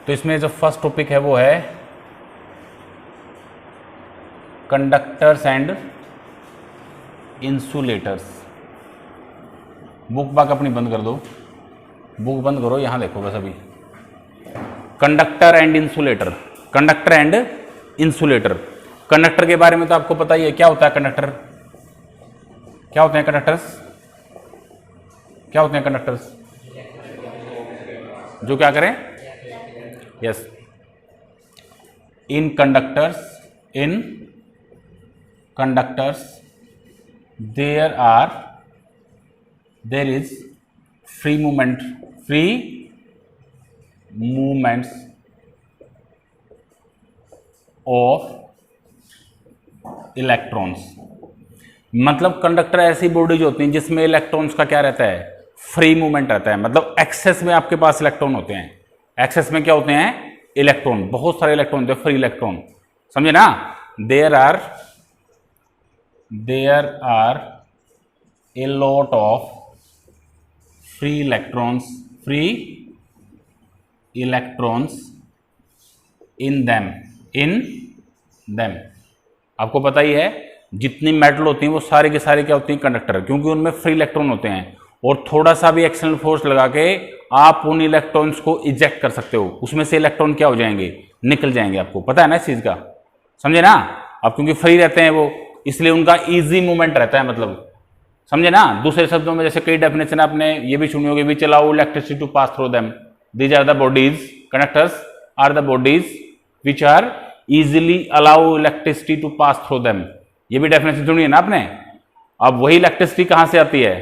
तो इसमें जो फर्स्ट टॉपिक है वो है कंडक्टर्स एंड इंसुलेटर्स। बुक बाक अपनी बंद कर दो, बुक बंद करो, यहां देखो बस अभी। Conductor and insulator, conductor and insulator. Conductor के बारे में तो आपको पता ही है, क्या होता है कंडक्टर, क्या होते हैं कंडक्टर्स, क्या होते हैं कंडक्टर्स, जो क्या करें, yes, in conductors there is free movements of electrons. मतलब कंडक्टर ऐसी बॉडीज होती हैं जिसमें इलेक्ट्रॉन्स का क्या रहता है, फ्री मूवमेंट रहता है। मतलब एक्सेस में आपके पास इलेक्ट्रॉन होते हैं, एक्सेस में क्या होते हैं, इलेक्ट्रॉन, बहुत सारे इलेक्ट्रॉन होते हैं, फ्री इलेक्ट्रॉन, समझे ना। There are a lot of free electrons in them. आपको पता ही है जितनी मेटल होती हैं वो सारी की सारी क्या होती हैं, कंडक्टर, क्योंकि उनमें फ्री इलेक्ट्रॉन होते हैं। और थोड़ा सा भी एक्सटर्नल फोर्स लगा के आप उन इलेक्ट्रॉन्स को इजेक्ट कर सकते हो, उसमें से इलेक्ट्रॉन क्या हो जाएंगे, निकल जाएंगे। आपको पता है ना इस चीज का, समझे ना। अब क्योंकि फ्री रहते हैं वो, इसलिए उनका इजी मूवमेंट रहता है, मतलब समझे ना। दूसरे शब्दों में जैसे कई डेफिनेशन आपने ये भी सुनी होगी, which allow electricity to pass through them, these are the bodies, conductors are the bodies which are easily allow electricity to pass through them. ये भी डेफिनेशन सुनी है ना आपने। अब वही इलेक्ट्रिसिटी कहां से आती है,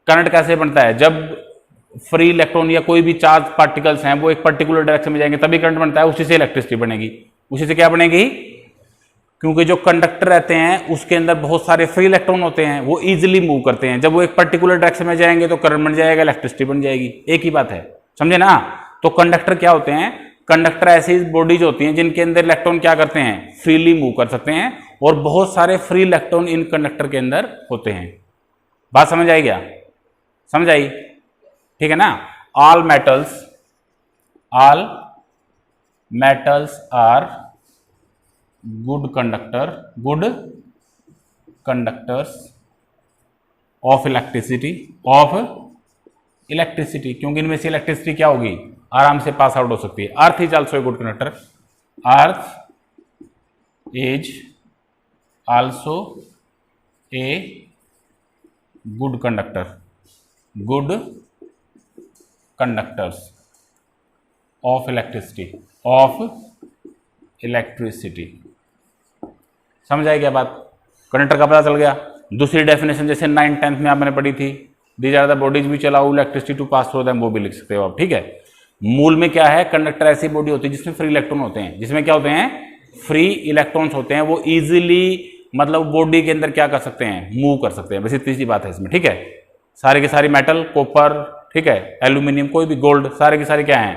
करंट कैसे बनता है, जब फ्री इलेक्ट्रॉन या कोई भी चार्ज पार्टिकल्स हैं वो एक पर्टिकुलर डायरेक्शन में जाएंगे तभी करंट बनता है, उसी से इलेक्ट्रिसिटी बनेगी। उसी से क्या बनेगी, क्योंकि जो कंडक्टर रहते हैं उसके अंदर बहुत सारे फ्री इलेक्ट्रॉन होते हैं, वो इजिली मूव करते हैं। जब वो एक पर्टिकुलर डायरेक्शन में जाएंगे तो करंट बन जाएगा, इलेक्ट्रिसिटी बन जाएगी, एक ही बात है, समझे ना। तो कंडक्टर क्या होते हैं, कंडक्टर ऐसी बॉडीज होती हैं जिनके अंदर इलेक्ट्रॉन क्या करते हैं, फ्रीली मूव कर सकते हैं, और बहुत सारे फ्री इलेक्ट्रॉन इन कंडक्टर के अंदर होते हैं। बात समझ आई क्या, समझ आई, ठीक है ना। All metals are good conductors of electricity, क्योंकि इनमें से इलेक्ट्रिसिटी क्या होगी, आराम से पास आउट हो सकती है। Earth is also a good conductor, earth is also a good conductors of electricity. समझ आई क्या बात, कंडक्टर का पता चल गया। दूसरी डेफिनेशन जैसे 9th 10th में आपने पढ़ी थी, these are the bodies which allow electricity to pass through them, वो भी लिख सकते हो आप, ठीक है। मूल में क्या है, कंडक्टर ऐसी बॉडी होती है जिसमें फ्री इलेक्ट्रॉन होते हैं, जिसमें क्या होते हैं, फ्री इलेक्ट्रॉन्स होते हैं, वो इजीली मतलब बॉडी के अंदर क्या कर सकते हैं, मूव कर सकते हैं। बस इतनी सी बात है इसमें, ठीक है। सारे के सारे मेटल, कॉपर, ठीक है, एल्यूमिनियम, कोई भी गोल्ड, सारे के सारे क्या है,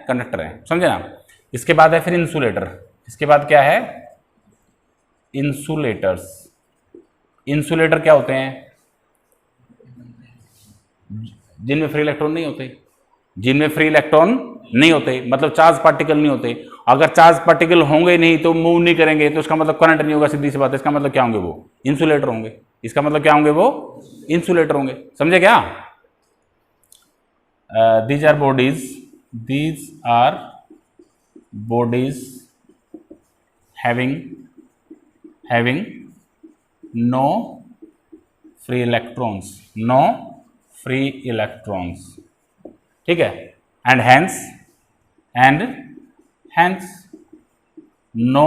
कंडक्टर है, समझे ना। इसके बाद है फिर इंसुलेटर। इसके बाद क्या है, इंसुलेटर्स। इंसुलेटर क्या होते हैं, जिनमें फ्री इलेक्ट्रॉन नहीं होते, जिनमें फ्री इलेक्ट्रॉन नहीं होते, मतलब चार्ज पार्टिकल नहीं होते। अगर चार्ज पार्टिकल होंगे नहीं तो मूव नहीं करेंगे, तो इसका मतलब करंट नहीं होगा, सीधी सी बात है। इसका मतलब क्या होंगे, वो इंसुलेटर होंगे। इसका मतलब क्या होंगे, वो इंसुलेटर होंगे, समझे क्या। These are bodies having no free electrons, ठीक है। And hence no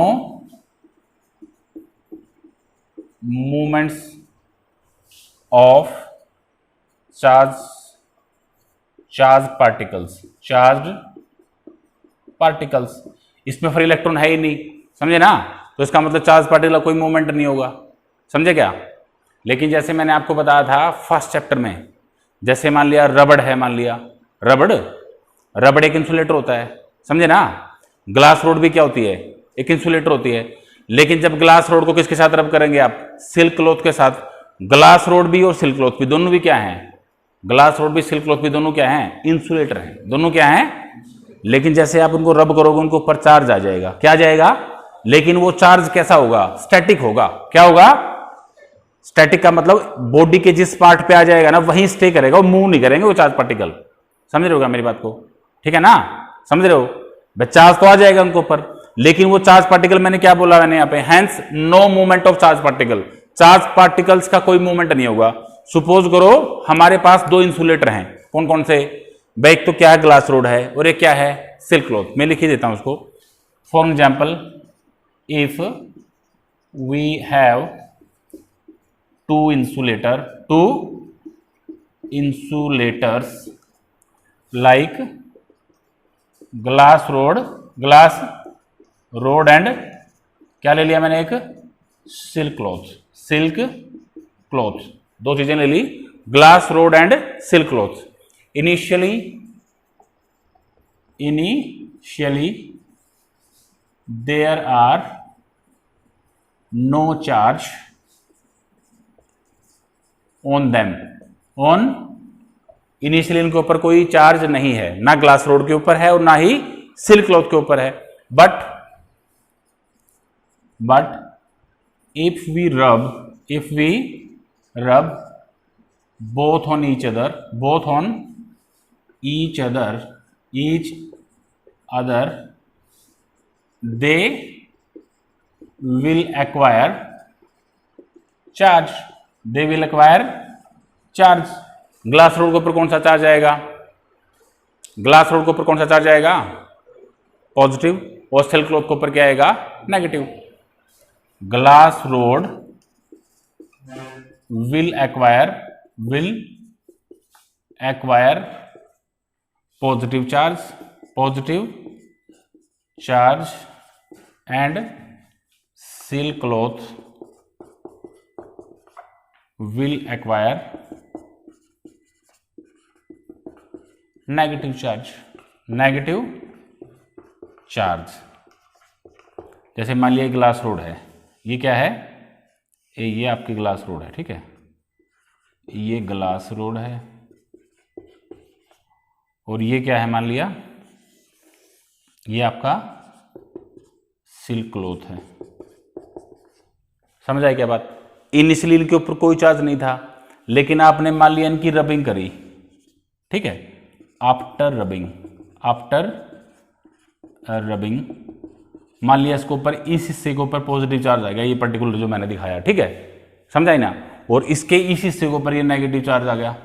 movements of charge particles. इसमें फ्री इलेक्ट्रॉन है ही नहीं, समझे ना। तो इसका मतलब चार्ज पार्टिकल कोई मूवमेंट नहीं होगा, समझे क्या। लेकिन जैसे मैंने आपको बताया था फर्स्ट चैप्टर में, जैसे मान लिया रबड़ है, मान लिया रबड़ एक इंसुलेटर होता है, समझे ना। ग्लास रोड भी क्या होती है, एक इंसुलेटर होती है। लेकिन जब ग्लास रोड को किसके साथ रब करेंगे आप, सिल्क क्लॉथ के साथ। ग्लास रोड भी और सिल्क क्लॉथ भी दोनों भी क्या हैं, ग्लास रोड भी सिल्क क्लॉथ भी दोनों क्या हैं, इंसुलेटर हैं। दोनों क्या हैं, लेकिन जैसे आप उनको रब करोगे उनको ऊपर चार्ज आ जाएगा। क्या आ जाएगा? लेकिन वो चार्ज कैसा होगा? स्टैटिक होगा। क्या होगा? स्टैटिक का मतलब बॉडी के जिस पार्ट पे आ जाएगा ना वहीं स्टे करेगा, वो मूव नहीं करेंगे वो चार्ज पार्टिकल। समझ रहे हो क्या मेरी बात को? ठीक है ना? समझ रहे हो? चार्ज तो आ जाएगा उनके ऊपर, लेकिन वो चार्ज पार्टिकल, मैंने क्या बोला मैंने यहाँ पे, hence no movement of charge particle. Charge particles का कोई मूवमेंट नहीं होगा। सुपोज करो हमारे पास दो इंसुलेटर हैं, कौन कौन से? भाई एक तो क्या है, ग्लास रोड है, और एक क्या है, सिल्क क्लॉथ। मैं लिख ही देता हूं उसको। For example, if we have two insulators like glass rod and क्या ले लिया मैंने, एक सिल्क क्लॉथ। दो चीजें ले ली, glass rod and silk cloth. Initially there are no charge on them. Initially इनके ऊपर कोई चार्ज नहीं है, ना ग्लास रोड के ऊपर है और ना ही सिल्क क्लॉथ के ऊपर है। बट इफ वी रब both on each other they will acquire charge। Glass rod के ऊपर कौन सा चार्ज आएगा? ग्लास रोड के ऊपर कौन सा चार्ज आएगा? पॉजिटिव। और सिल्क क्लॉथ के ऊपर क्या आएगा? Negative. Glass rod will acquire positive charge and silk cloth will acquire negative charge। जैसे मान लिया ग्लास रोड है, ये क्या है, ये आपकी ग्लास रोड है, ठीक है, ये ग्लास रोड है, और ये क्या है, मान लिया ये आपका सिल्क क्लॉथ है। समझ आई क्या बात? इनिशियली इनके ऊपर कोई चार्ज नहीं था, लेकिन आपने मान लिया इनकी रबिंग करी, ठीक है, आफ्टर रबिंग मान लिया इसके ऊपर, इस हिस्से के ऊपर पॉजिटिव चार्ज आएगा, ये पर्टिकुलर जो मैंने दिखाया, ठीक है, समझ आई ना? और इसके इस हिस्से के ऊपर ये नेगेटिव चार्ज आ गया।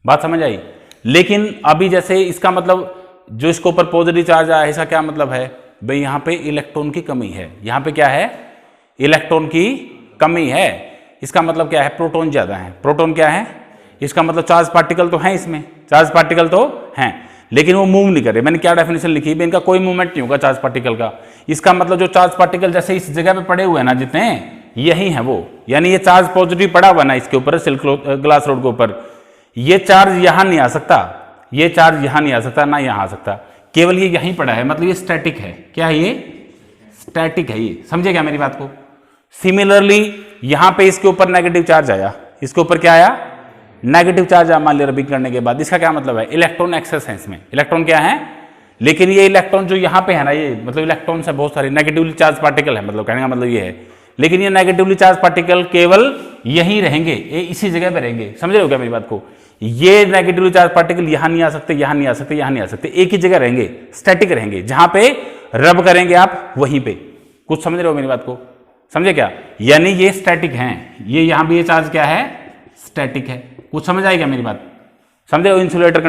बात समझ आई? लेकिन अभी जैसे इसका मतलब जो इसके ऊपर पॉजिटिव चार्ज आया, इसका क्या मतलब है भाई? यहां पे इलेक्ट्रॉन की कमी है। यहां पे क्या है? इलेक्ट्रॉन की कमी है। इसका मतलब क्या है? प्रोटॉन ज्यादा है। प्रोटॉन क्या है? इसका मतलब चार्ज पार्टिकल तो है, इसमें चार्ज पार्टिकल तो हैं, लेकिन वो मूव नहीं कर रहे। मैंने क्या डेफिनेशन लिखी? इनका कोई मूवमेंट नहीं होगा चार्ज पार्टिकल का। इसका मतलब जो चार्ज पार्टिकल जैसे इस जगह पे पड़े हुए हैं ना, जितने यही है वो, यानी ये चार्ज पॉजिटिव पड़ा हुआ ना इसके ऊपर, सिल्क ग्लास रोड के ऊपर, ये चार्ज यहां नहीं आ सकता, ये चार्ज यहां नहीं आ सकता, ना यहां आ सकता, केवल ये यहीं पड़ा है। मतलब ये स्टैटिक है। क्या है ये? स्टैटिक है ये। समझे क्या मेरी बात को? सिमिलरली यहां पे इसके ऊपर नेगेटिव चार्ज आया, इसके ऊपर क्या आया? नेगेटिव चार्ज आया मान लिया रबिंग करने के बाद। इसका क्या मतलब है? इलेक्ट्रॉन एक्सेस है इसमें। इलेक्ट्रॉन क्या है? लेकिन ये इलेक्ट्रॉन जो यहां पे है ना, ये मतलब इलेक्ट्रॉन से बहुत सारे नेगेटिवली चार्ज पार्टिकल है, मतलब कहने का मतलब ये है। लेकिन ये नेगेटिवली चार्ज पार्टिकल केवल यहीं रहेंगे, ये इसी जगह पे रहेंगे। समझ रहे हो क्या मेरी बात को? ये नेगेटिवली चार्ज पार्टिकल यहां नहीं आ सकते, यहां नहीं आ सकते, यहां नहीं आ सकते, एक ही जगह रहेंगे, स्टैटिक रहेंगे। जहां पे रब करेंगे आप वहीं पे। कुछ समझ रहे हो मेरी बात को? समझे क्या? यानी ये स्टैटिक हैं, ये यहां भी ये चार्ज क्या है? स्टैटिक है। कुछ समझ आएगा मेरी बात? समझे हो? इंसुलेटर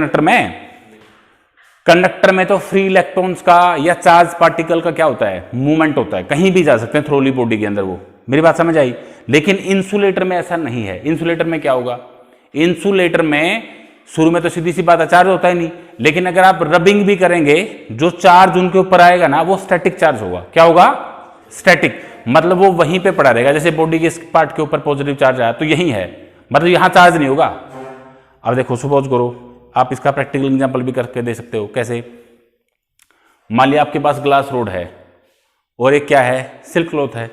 कंडक्टर में तो फ्री इलेक्ट्रॉन्स का या चार्ज पार्टिकल का क्या होता है? मूवमेंट होता है, कहीं भी जा सकते हैं थ्रोली बॉडी के अंदर वो। मेरी बात समझ आई? लेकिन इंसुलेटर में ऐसा नहीं है। इंसुलेटर में क्या होगा? इंसुलेटर में शुरू में तो सीधी सी बात है, चार्ज होता ही नहीं, लेकिन अगर आप रबिंग भी करेंगे, जो चार्ज उनके ऊपर आएगा ना, वो स्टैटिक चार्ज होगा। क्या होगा? स्टैटिक। मतलब वो वहीं पे पड़ा रहेगा। जैसे बॉडी के इस पार्ट के ऊपर पॉजिटिव चार्ज आया तो यही है, मतलब यहां चार्ज नहीं होगा। अब देखो, सपोज करो, आप इसका प्रैक्टिकल एग्जांपल भी करके दे सकते हो। कैसे? मान लिया आपके पास ग्लास रोड है और एक क्या है? सिल्क क्लॉथ है।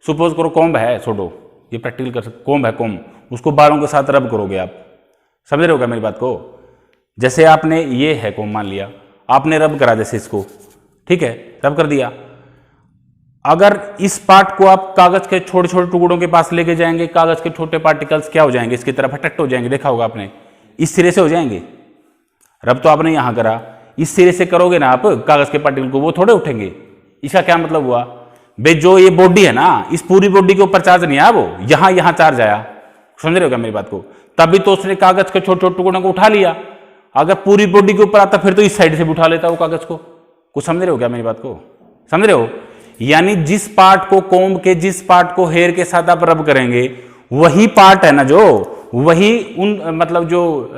सपोज करो कॉम्ब है, छोड़ो, ये प्रैक्टिकल कर सकते, कॉम्ब है, कॉम्ब, उसको बालों के साथ रब करोगे आप। समझ रहे हो क्या मेरी बात को? जैसे आपने ये है कॉम्ब मान लिया, आपने रब करा जैसे इसको, ठीक है, रब कर दिया। अगर इस पार्ट को आप कागज के छोटे छोटे टुकड़ों के पास लेके जाएंगे, कागज के छोटे पार्टिकल्स क्या हो जाएंगे, इसकी तरफ अट्रैक्ट हो जाएंगे, देखा होगा आपने, इस सिरे से हो जाएंगे। रब तो आपने यहां करा, इस सिरे से करोगे ना आप कागज के पार्टिकल को, वो थोड़े उठेंगे। इसका क्या मतलब हुआ भाई, जो ये बॉडी है ना, इस पूरी बॉडी के ऊपर चार्ज नहीं आया, वो यहां चार्ज आया। समझ रहे हो क्या मेरी बात को? तभी तो उसने कागज के छोटे छोटे टुकड़ों को उठा लिया। अगर पूरी बॉडी के ऊपर आता फिर तो इस साइड से भी उठा लेता वो कागज को। कुछ समझ रहे हो क्या मेरी बात को? समझ रहे हो? यानी जिस पार्ट को कोम्ब के, जिस पार्ट को हेयर के साथ आप रब करेंगे, वही पार्ट है ना जो, वही उन मतलब जो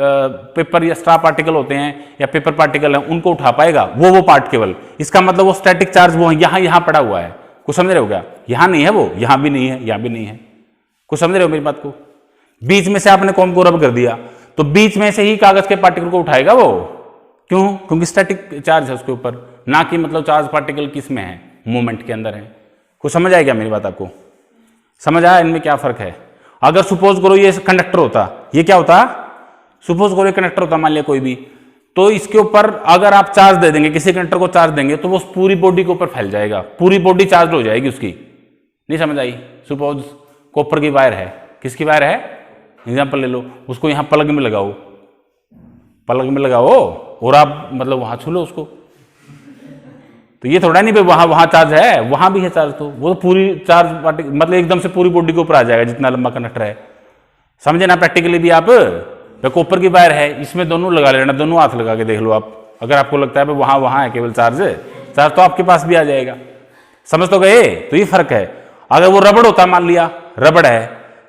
पेपर या स्ट्रा पार्टिकल होते हैं या पेपर पार्टिकल है उनको उठा पाएगा, वो पार्ट केवल। इसका मतलब वो स्टैटिक चार्ज वो यहां पड़ा हुआ है। कुछ समझ रहे हो क्या? यहां नहीं है वो, यहां भी नहीं है, यहां भी नहीं है। कुछ समझ रहे हो मेरी बात को? बीच में से आपने कोम्ब को रब कर दिया तो बीच में से ही कागज के पार्टिकल को उठाएगा वो। क्यों? क्योंकि स्टैटिक चार्ज है उसके ऊपर, ना कि मतलब चार्ज पार्टिकल किस में है, मूवमेंट के अंदर है। कुछ समझ आएगा मेरी बात आपको? समझ आया इनमें क्या फर्क है? अगर सपोज करो ये कंडक्टर होता, ये क्या होता, सपोज करो ये कंडक्टर होता मान लिया कोई भी, तो इसके ऊपर अगर आप चार्ज दे देंगे, किसी कंडक्टर को चार्ज देंगे तो वो पूरी बॉडी के ऊपर फैल जाएगा, पूरी बॉडी चार्ज हो जाएगी उसकी। नहीं समझ आई? सपोज कॉपर की वायर है, किसकी वायर है, एग्जाम्पल ले लो, उसको यहां पलग में लगाओ, पलग में लगाओ और आप मतलब वहां छू लो उसको, तो ये थोड़ा नहीं भाई वहां चार्ज है, वहां भी है चार्ज, तो वो तो पूरी चार्ज मतलब एकदम से पूरी बॉडी के ऊपर आ जाएगा जितना लंबा कंडक्टर है। समझे ना प्रैक्टिकली भी आप? कॉपर की वायर है, इसमें दोनों लगा लेना, दोनों हाथ लगा के देख लो आप, अगर आपको लगता है वहां है केवल चार्ज तो आपके पास भी आ जाएगा। समझ तो गए? तो ये फर्क है। अगर वो रबड़ होता, मान लिया रबड़ है,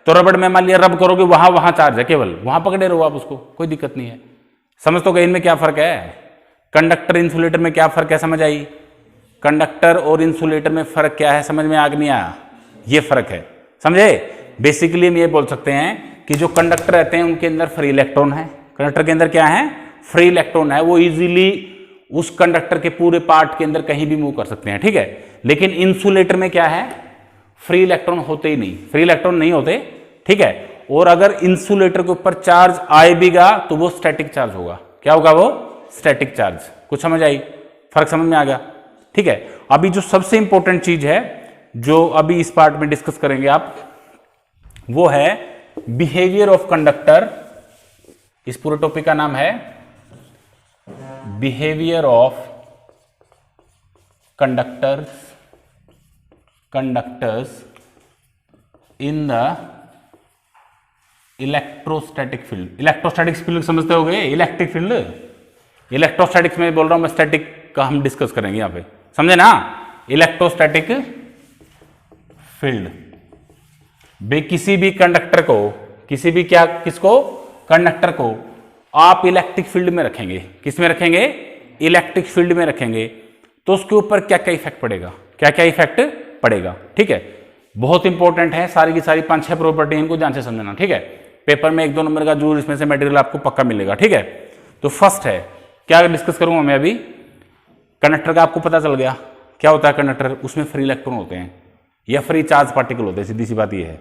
तो रबड़ में मान लिया रब करोगे, वहां चार्ज है, केवल वहां पकड़े रहो आप उसको, कोई दिक्कत नहीं है। समझ तो गए इनमें क्या फर्क है? कंडक्टर इंसुलेटर में क्या फर्क है, समझ आई? कंडक्टर और इंसुलेटर में फर्क क्या है, समझ में आ नहीं आया? ये फर्क है, समझे? बेसिकली हम ये बोल सकते हैं कि जो कंडक्टर रहते हैं उनके अंदर फ्री इलेक्ट्रॉन है। कंडक्टर के अंदर क्या है? फ्री इलेक्ट्रॉन है। वो इजीली उस कंडक्टर के पूरे पार्ट के अंदर कहीं भी मूव कर सकते हैं, ठीक है। लेकिन इंसुलेटर में क्या है? फ्री इलेक्ट्रॉन होते ही नहीं, फ्री इलेक्ट्रॉन नहीं होते, ठीक है। और अगर इंसुलेटर के ऊपर चार्ज आएगा तो वो स्टैटिक चार्ज होगा। क्या होगा वो? Static charge. कुछ समझ आई? फर्क समझ में आ गया? ठीक है। अभी जो सबसे इंपॉर्टेंट चीज है जो अभी इस पार्ट में डिस्कस करेंगे आप, वो है बिहेवियर ऑफ कंडक्टर। इस पूरे टॉपिक का नाम है behaviour of conductors in the electrostatic field. Electrostatic field समझते होगे? इलेक्ट्रिक फील्ड, इलेक्ट्रोस्टैटिक्स में बोल रहा हूं मैं, स्टैटिक का हम डिस्कस करेंगे यहां पे, समझे ना? इलेक्ट्रोस्टैटिक फील्ड बे किसी भी कंडक्टर को, किसी भी क्या, किसको? कंडक्टर को आप इलेक्ट्रिक फील्ड में रखेंगे। किस में रखेंगे? इलेक्ट्रिक फील्ड में रखेंगे, तो उसके ऊपर क्या क्या इफेक्ट पड़ेगा, क्या क्या इफेक्ट पड़ेगा, ठीक है। बहुत इंपॉर्टेंट है, सारी की सारी 5-6 प्रॉपर्टी इनको ध्यान से समझना, ठीक है। पेपर में 1-2 नंबर का जरूर इसमें से मटेरियल आपको पक्का मिलेगा, ठीक है। तो फर्स्ट है, क्या डिस्कस करूंगा मैं अभी? कंडक्टर का आपको पता चल गया क्या होता है कंडक्टर, उसमें फ्री इलेक्ट्रॉन होते हैं या फ्री चार्ज पार्टिकल होते हैं, सीधी सी बात ये है।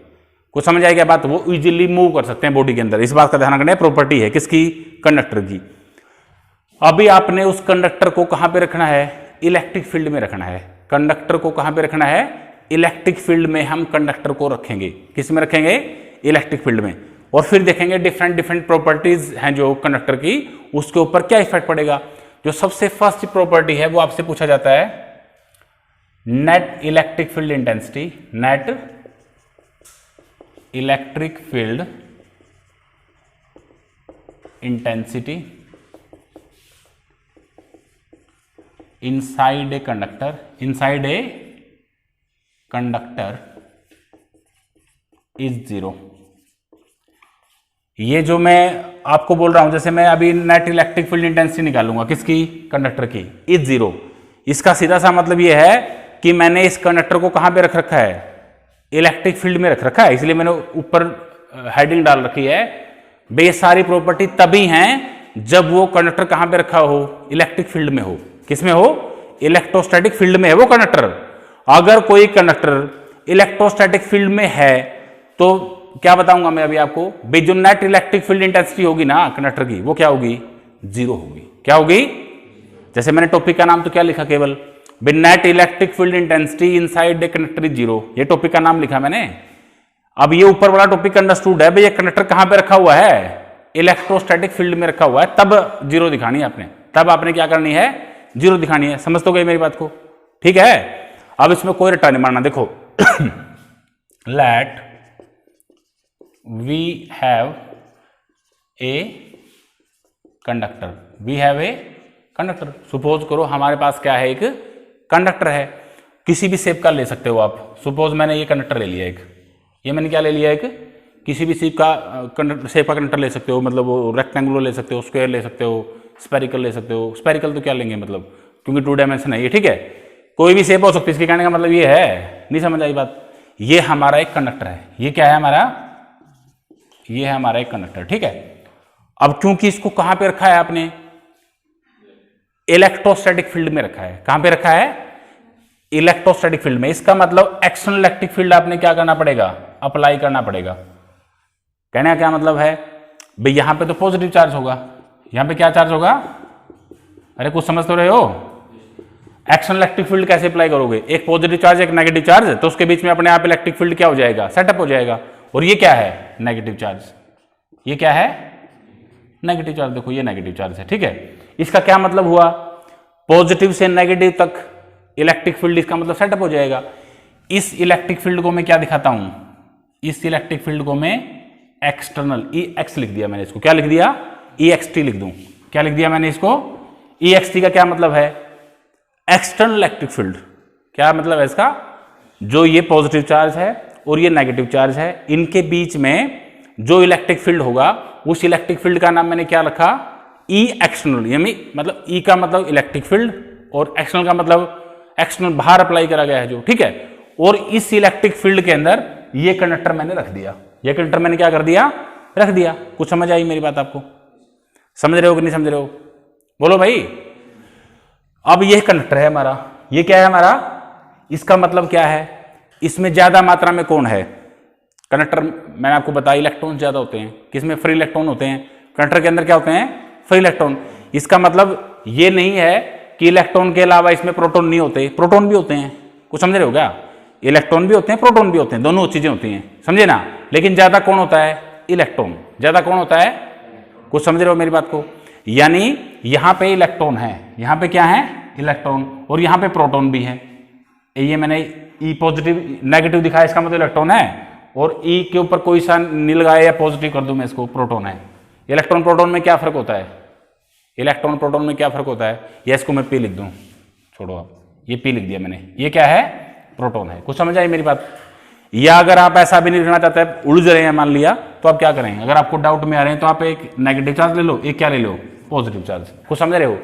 कुछ समझ आएगी बात? वो इजीली मूव कर सकते हैं बॉडी के अंदर, इस बात का ध्यान रखना। प्रॉपर्टी है किसकी? कंडक्टर की। अभी आपने उस कंडक्टर को कहां पे रखना है? इलेक्ट्रिक फील्ड में रखना है। कंडक्टर को कहां पे रखना है? इलेक्ट्रिक फील्ड में हम कंडक्टर को रखेंगे। किस में रखेंगे? इलेक्ट्रिक फील्ड में। और फिर देखेंगे डिफरेंट प्रॉपर्टीज हैं जो कंडक्टर की, उसके ऊपर क्या इफेक्ट पड़ेगा। जो सबसे फर्स्ट प्रॉपर्टी है वो आपसे पूछा जाता है net electric field intensity. Net electric field intensity inside a conductor, inside a conductor is 0। ये जो मैं आपको बोल रहा हूं, जैसे मैं अभी नेट इलेक्ट्रिक फील्ड इंटेंसिटी निकालूंगा, किसकी? कंडक्टर की, इज 0। इसका सीधा सा मतलब ये है कि मैंने इस कंडक्टर को कहां पे रख रखा है? इलेक्ट्रिक फील्ड में रख रखा है, इसलिए मैंने ऊपर हेडिंग डाल रखी है। ये सारी प्रॉपर्टी तभी हैं जब वो कंडक्टर कहां पे रखा हो? इलेक्ट्रिक फील्ड में हो। किसमें हो? इलेक्ट्रोस्टैटिक फील्ड में है वो कंडक्टर। अगर कोई कंडक्टर इलेक्ट्रोस्टैटिक फील्ड में है तो क्या बताऊंगा मैं अभी आपको? भाई जो नेट इलेक्ट्रिक फील्ड इंटेंसिटी होगी ना कंडक्टर की, वो क्या होगी? 0 होगी। क्या होगी? जैसे मैंने टॉपिक का नाम तो क्या लिखा, केवल net electric field intensity inside the conductor is zero, ये टॉपिक का नाम लिखा मैंने। अब ये ऊपर वाला टॉपिक अंडरस्टूड है, भाई ये कंडक्टर कहां पे रखा हुआ है, इलेक्ट्रोस्टैटिक फील्ड में रखा हुआ है, तब जीरो दिखानी है आपने, तब आपने क्या करनी है, जीरो दिखानी है। समझ तो गए मेरी बात को, ठीक है। अब इसमें कोई रट्टा नहीं मारना, देखो let we have a conductor, we have a conductor, suppose करो हमारे पास क्या है, एक कंडक्टर है, किसी भी शेप का ले सकते हो आप। सपोज मैंने ये कंडक्टर ले लिया एक, ये मैंने क्या ले लिया एक, किसी भी शेप का कंडक्टर ले सकते हो, मतलब वो रेक्टेंगुलर ले सकते हो, स्क्वायर ले सकते हो, स्पेरिकल ले सकते हो। स्पेरिकल तो क्या लेंगे, मतलब क्योंकि 2 डायमेंशन है ये, ठीक है, कोई भी शेप हो सकती है, इसके कहने का मतलब ये है, नहीं समझ आई बात। ये हमारा एक कंडक्टर है, ये क्या है हमारा, ये है हमारा एक कंडक्टर, ठीक है। अब क्योंकि इसको कहां पे रखा है आपने, इलेक्ट्रोस्टैटिक फील्ड में रखा है, कहां पे रखा है, इलेक्ट्रोस्टैटिक फील्ड में, इसका मतलब एक्सटर्नल इलेक्ट्रिक फील्ड आपने क्या करना पड़ेगा, अप्लाई करना पड़ेगा। कहने का क्या मतलब है भाई, यहां पे तो पॉजिटिव चार्ज होगा, यहां पे क्या चार्ज होगा, अरे कुछ समझ तो रहे हो, एक्सटर्नल इलेक्ट्रिक फील्ड कैसे अप्लाई करोगे, एक पॉजिटिव चार्ज एक नेगेटिव चार्ज, तो उसके बीच में अपने आप इलेक्ट्रिक फील्ड क्या हो जाएगा, सेटअप हो जाएगा। और ये क्या है, नेगेटिव चार्ज, ये क्या है, नेगेटिव चार्ज, देखो ये नेगेटिव चार्ज है, ठीक है। इसका क्या मतलब हुआ, पॉजिटिव से नेगेटिव तक इलेक्ट्रिक फील्ड, इसका मतलब सेटअप हो जाएगा। इस इलेक्ट्रिक फील्ड को मैं क्या दिखाता हूं, इस इलेक्ट्रिक फील्ड को मैं एक्सटर्नल EX लिख दिया मैंने, इसको क्या लिख दिया, EXT लिख दूं, क्या लिख दिया मैंने इसको, EXT का क्या मतलब है, एक्सटर्नल इलेक्ट्रिक फील्ड। क्या मतलब है इसका, जो ये पॉजिटिव चार्ज है और ये नेगेटिव चार्ज है, इनके बीच में जो इलेक्ट्रिक फील्ड होगा, उस इलेक्ट्रिक फील्ड का नाम मैंने क्या रखा, E एक्सटर्नल, यानी मतलब E का मतलब इलेक्ट्रिक फील्ड और एक्सटर्नल का मतलब एक्सटर्नल, बाहर अप्लाई करा गया है जो, ठीक है। और इस इलेक्ट्रिक फील्ड के अंदर ये कंडक्टर मैंने रख दिया, ये कंडक्टर मैंने क्या कर दिया, रख दिया। कुछ समझ आई मेरी बात आपको, समझ रहे हो कि नहीं समझ रहे हो, बोलो भाई। अब यह कंडक्टर है हमारा, ये क्या है हमारा, इसका मतलब क्या है, इसमें ज्यादा मात्रा में कौन है, कंडक्टर, मैंने आपको बताया इलेक्ट्रॉन ज्यादा होते हैं, किसमें, फ्री इलेक्ट्रॉन होते हैं, कंडक्टर के अंदर क्या होते हैं, फ्री इलेक्ट्रॉन। इसका मतलब ये नहीं है कि इलेक्ट्रॉन के अलावा इसमें प्रोटॉन नहीं होते, प्रोटॉन भी होते हैं। कुछ समझ रहे हो क्या, इलेक्ट्रॉन भी होते हैं, प्रोटॉन भी होते हैं, दोनों चीजें होती हैं, समझे ना। लेकिन ज्यादा कौन होता है, इलेक्ट्रॉन, ज्यादा कौन होता है, कुछ समझ रहे हो मेरी बात को। यानी यहां पे इलेक्ट्रॉन है, यहां पे क्या है, इलेक्ट्रॉन, और यहां पे प्रोटॉन भी है। ये मैंने E पॉजिटिव नेगेटिव दिखाया, इसका मतलब इलेक्ट्रॉन है, और E के ऊपर कोई सा नहीं लगाया या पॉजिटिव कर दूं मैं इसको, प्रोटॉन है। इलेक्ट्रॉन प्रोटॉन में क्या फर्क होता है, इलेक्ट्रॉन प्रोटॉन में क्या फर्क होता है, या इसको मैं P लिख दूं, छोड़ो आप, ये P लिख दिया मैंने, ये क्या है, प्रोटॉन है। कुछ समझ आई मेरी बात। या अगर आप ऐसा भी नहीं लिखना चाहते, उलझ रहे हैं मान लिया, तो आप क्या करेंगे, अगर आपको डाउट में आ रहे हैं तो आप एक नेगेटिव चार्ज ले लो, एक क्या ले लो, पॉजिटिव चार्ज। कुछ समझ रहे हो,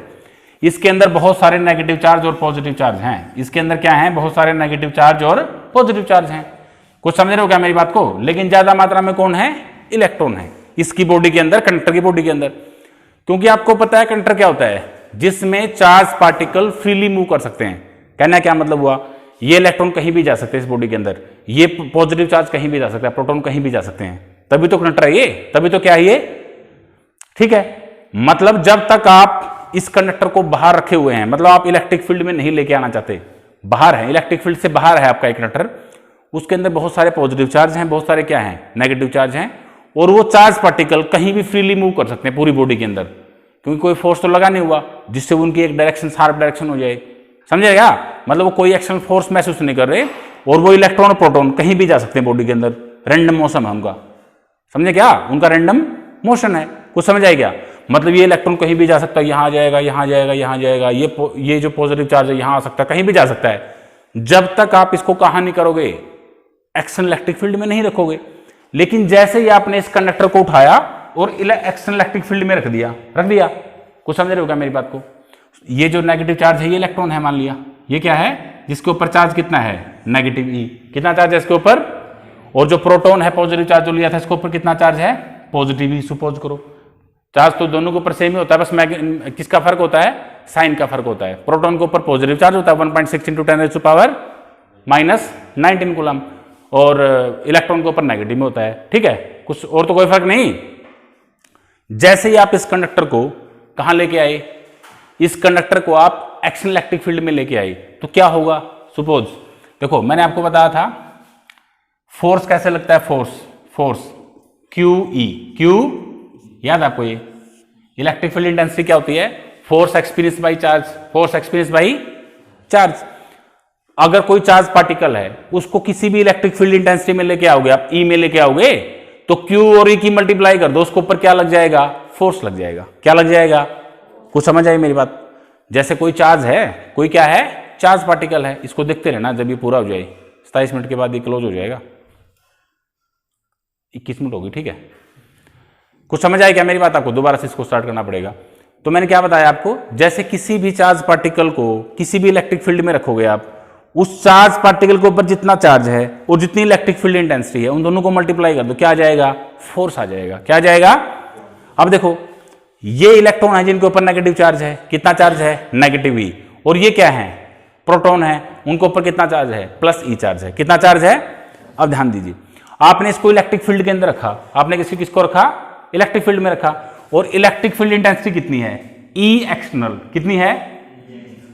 इसके अंदर बहुत सारे नेगेटिव चार्ज और पॉजिटिव चार्ज हैं, इसके अंदर क्या है, बहुत सारे नेगेटिव चार्ज और पॉजिटिव चार्ज हैं। कुछ समझ रहे हो क्या मेरी बात को। लेकिन ज्यादा मात्रा में कौन है, इलेक्ट्रॉन है इसकी बॉडी के अंदर, कंडक्टर की बॉडी के अंदर। क्योंकि आपको पता है कंडक्टर क्या होता है, जिसमें चार्ज पार्टिकल फ्रीली मूव कर सकते हैं। कहना क्या मतलब हुआ, ये इलेक्ट्रॉन कहीं भी जा सकते हैं इस बॉडी के अंदर, ये पॉजिटिव चार्ज कहीं भी जा सकता है, प्रोटॉन कहीं भी जा सकते हैं, तभी तो कंडक्टर है ये, तभी तो क्या है ये, ठीक है। मतलब जब तक आप इस कंडक्टर को बाहर रखे हुए हैं, मतलब आप इलेक्ट्रिक फील्ड में नहीं लेके आना चाहते, बाहर है, इलेक्ट्रिक फील्ड से बाहर है आपका एक कंडक्टर, उसके अंदर बहुत सारे पॉजिटिव चार्ज हैं, बहुत सारे क्या हैं, नेगेटिव चार्ज हैं, और वो चार्ज पार्टिकल कहीं भी फ्रीली मूव कर सकते हैं पूरी बॉडी के अंदर, क्योंकि कोई फोर्स तो लगा नहीं हुआ जिससे उनकी एक डायरेक्शन, शार्प डायरेक्शन हो जाए। समझेगा, मतलब वो कोई एक्शन फोर्स महसूस नहीं कर रहे, और वो इलेक्ट्रॉन और प्रोटॉन कहीं भी जा सकते हैं बॉडी के अंदर, रैंडम मोशन है उनका। समझे क्या, उनका रैंडम मोशन है। कुछ समझ आए क्या, मतलब ये इलेक्ट्रॉन कहीं भी जा सकता है, यहां आ जाएगा, यहां जाएगा, यहां जाएगा, ये जो पॉजिटिव चार्ज है यहां आ सकता है, कहीं भी जा सकता है, जब तक आप इसको कहां नहीं करोगे, एक्सटर्नल इलेक्ट्रिक फील्ड में नहीं रखोगे। लेकिन जैसे ही आपने इस कंडक्टर को उठाया और एक्सटर्नल इलेक्ट्रिक फील्ड में रख दिया, कुछ समझ रहे हो क्या मेरी बात को। ये जो नेगेटिव चार्ज है ये इलेक्ट्रॉन है मान लिया, ये क्या है, जिसके ऊपर चार्ज कितना है, नेगेटिव E, कितना चार्ज है इसके ऊपर, और जो प्रोटॉन है पॉजिटिव चार्ज जो लिया था इसके ऊपर कितना चार्ज है, पॉजिटिव E। सपोज करो चार्ज तो दोनों के ऊपर सेम ही होता है, बस किसका फर्क होता है, साइन का फर्क होता है। प्रोटॉन के ऊपर पॉजिटिव चार्ज होता है 1.6 × 10⁻⁻19 कूलम, और इलेक्ट्रॉन के ऊपर नेगेटिव में होता है, ठीक है। कुछ और तो कोई फर्क नहीं। जैसे ही आप इस कंडक्टर को कहां लेके आए, इस कंडक्टर को आप एक्शन इलेक्ट्रिक फील्ड में लेके आए तो क्या होगा? सपोज देखो मैंने आपको बताया था फोर्स कैसे लगता है, फोर्स क्यू ई, क्यू याद आपको, ये इलेक्ट्रिक फील्ड इंटेंसिटी क्या होती है? Force experience by charge, force experience by charge. अगर कोई चार्ज पार्टिकल है उसको किसी भी इलेक्ट्रिक फील्ड इंटेंसिटी में लेके आओगे आप, ई में लेके आओगे तो क्यू और ई की मल्टीप्लाई कर दो, उसके ऊपर क्या लग जाएगा? फोर्स लग जाएगा। क्या लग जाएगा? कुछ समझ आई मेरी बात? जैसे कोई चार्ज है, कोई क्या है? चार्ज पार्टिकल है। इसको देखते रहना, जब ये पूरा हो जाए 27 मिनट के बाद ये क्लोज हो जाएगा, 21 मिनट होगी, ठीक है? कुछ समझ आई क्या मेरी बात? आपको दोबारा से इसको स्टार्ट करना पड़ेगा। तो मैंने क्या बताया आपको, जैसे किसी भी चार्ज पार्टिकल को किसी भी इलेक्ट्रिक फील्ड में रखोगे आप, उस चार्ज पार्टिकल के ऊपर जितना चार्ज है और जितनी इलेक्ट्रिक फील्ड इंटेंसिटी है उन दोनों को मल्टीप्लाई कर दो, क्या आ जाएगा? फोर्स आ जाएगा। क्या आ जाएगा? अब देखो ये इलेक्ट्रॉन है जिनके ऊपर नेगेटिव चार्ज है, कितना चार्ज है? Negative E. और ये क्या है? प्रोटॉन है, उनके ऊपर कितना चार्ज है? प्लस ई चार्ज है। कितना चार्ज है? अब ध्यान दीजिए, आपने इसको इलेक्ट्रिक फील्ड के अंदर रखा, आपने किसको रखा? इलेक्ट्रिक फील्ड में रखा, और इलेक्ट्रिक फील्ड इंटेंसिटी कितनी है? ई एक्सटर्नल। कितनी है?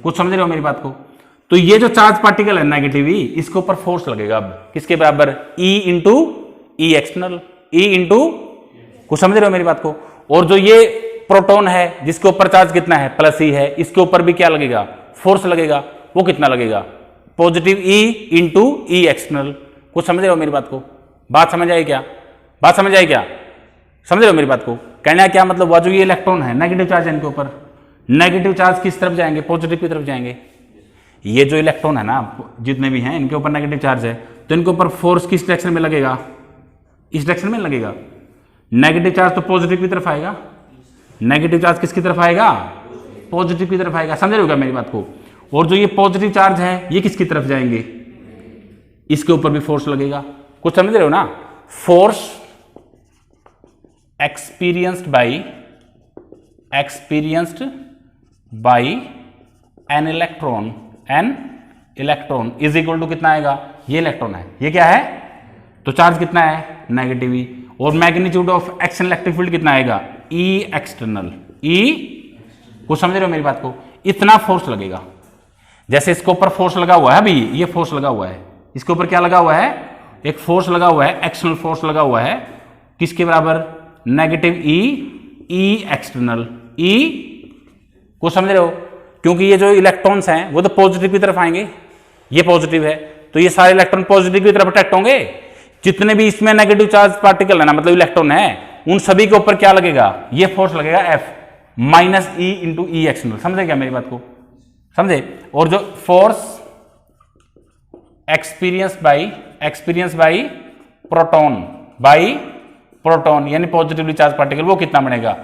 कुछ समझ रहे हो मेरी बात को? तो ये जो चार्ज पार्टिकल है नेगेटिव ई, इसके ऊपर फोर्स लगेगा अब किसके बराबर? ई इंटू ई एक्सटर्नल, ई इंटू, कुछ समझ रहे हो मेरी बात को? और जो ये प्रोटॉन है जिसके ऊपर चार्ज कितना है? प्लस ई है, इसके ऊपर भी क्या लगेगा? फोर्स लगेगा। वो कितना लगेगा? पॉजिटिव ई इंटू ई एक्सटर्नल। कुछ समझ रहे हो मेरी बात को? बात समझ आई क्या? बात समझ आई क्या? समझ रहे हो मेरी बात को? कहना है क्या मतलब हुआ, जो ये इलेक्ट्रॉन है नेगेटिव चार्ज है इनके ऊपर, नेगेटिव चार्ज किस तरफ जाएंगे? पॉजिटिव की तरफ जाएंगे। ये जो इलेक्ट्रॉन है ना जितने भी हैं इनके ऊपर नेगेटिव चार्ज है, तो इनके ऊपर फोर्स किस डायरेक्शन में लगेगा? इस डायरेक्शन में लगेगा। नेगेटिव चार्ज तो पॉजिटिव की तरफ आएगा, नेगेटिव चार्ज किसकी तरफ आएगा? पॉजिटिव की तरफ आएगा। समझ रहे हो क्या मेरी बात को? और जो ये पॉजिटिव चार्ज है ये किसकी तरफ जाएंगे? इसके ऊपर भी फोर्स लगेगा। कुछ समझ रहे हो ना? Force experienced by an electron is equal to कितना आएगा? ये इलेक्ट्रॉन है, ये क्या है? तो चार्ज कितना है? Negative E. और magnitude of action electric field कितना आएगा? E external, E. कुछ समझ रहे हो मेरी बात को? इतना फोर्स लगेगा। जैसे इसके ऊपर फोर्स लगा हुआ है, अभी ये फोर्स लगा हुआ है, इसके ऊपर क्या लगा हुआ है? एक फोर्स लगा हुआ है, एक्सटर्नल फोर्स लगा हुआ है, किसके बराबर? नेगेटिव ई, ई एक्सटर्नल, ई। को समझ रहे हो? क्योंकि ये जो इलेक्ट्रॉन्स हैं वो तो पॉजिटिव की तरफ आएंगे, ये पॉजिटिव है तो ये सारे इलेक्ट्रॉन पॉजिटिव की तरफ अट्रैक्ट होंगे। जितने भी इसमें नेगेटिव चार्ज पार्टिकल है ना, मतलब इलेक्ट्रॉन है, उन सभी के ऊपर क्या लगेगा? ये फोर्स लगेगा एफ माइनस ई इंटू ई एक्सटर्नल। समझे क्या मेरी बात को? समझे? और जो फोर्स एक्सपीरियंस बाई प्रोटॉन यानी पॉजिटिवली चार्ज पार्टिकल, वो कितना बनेगा?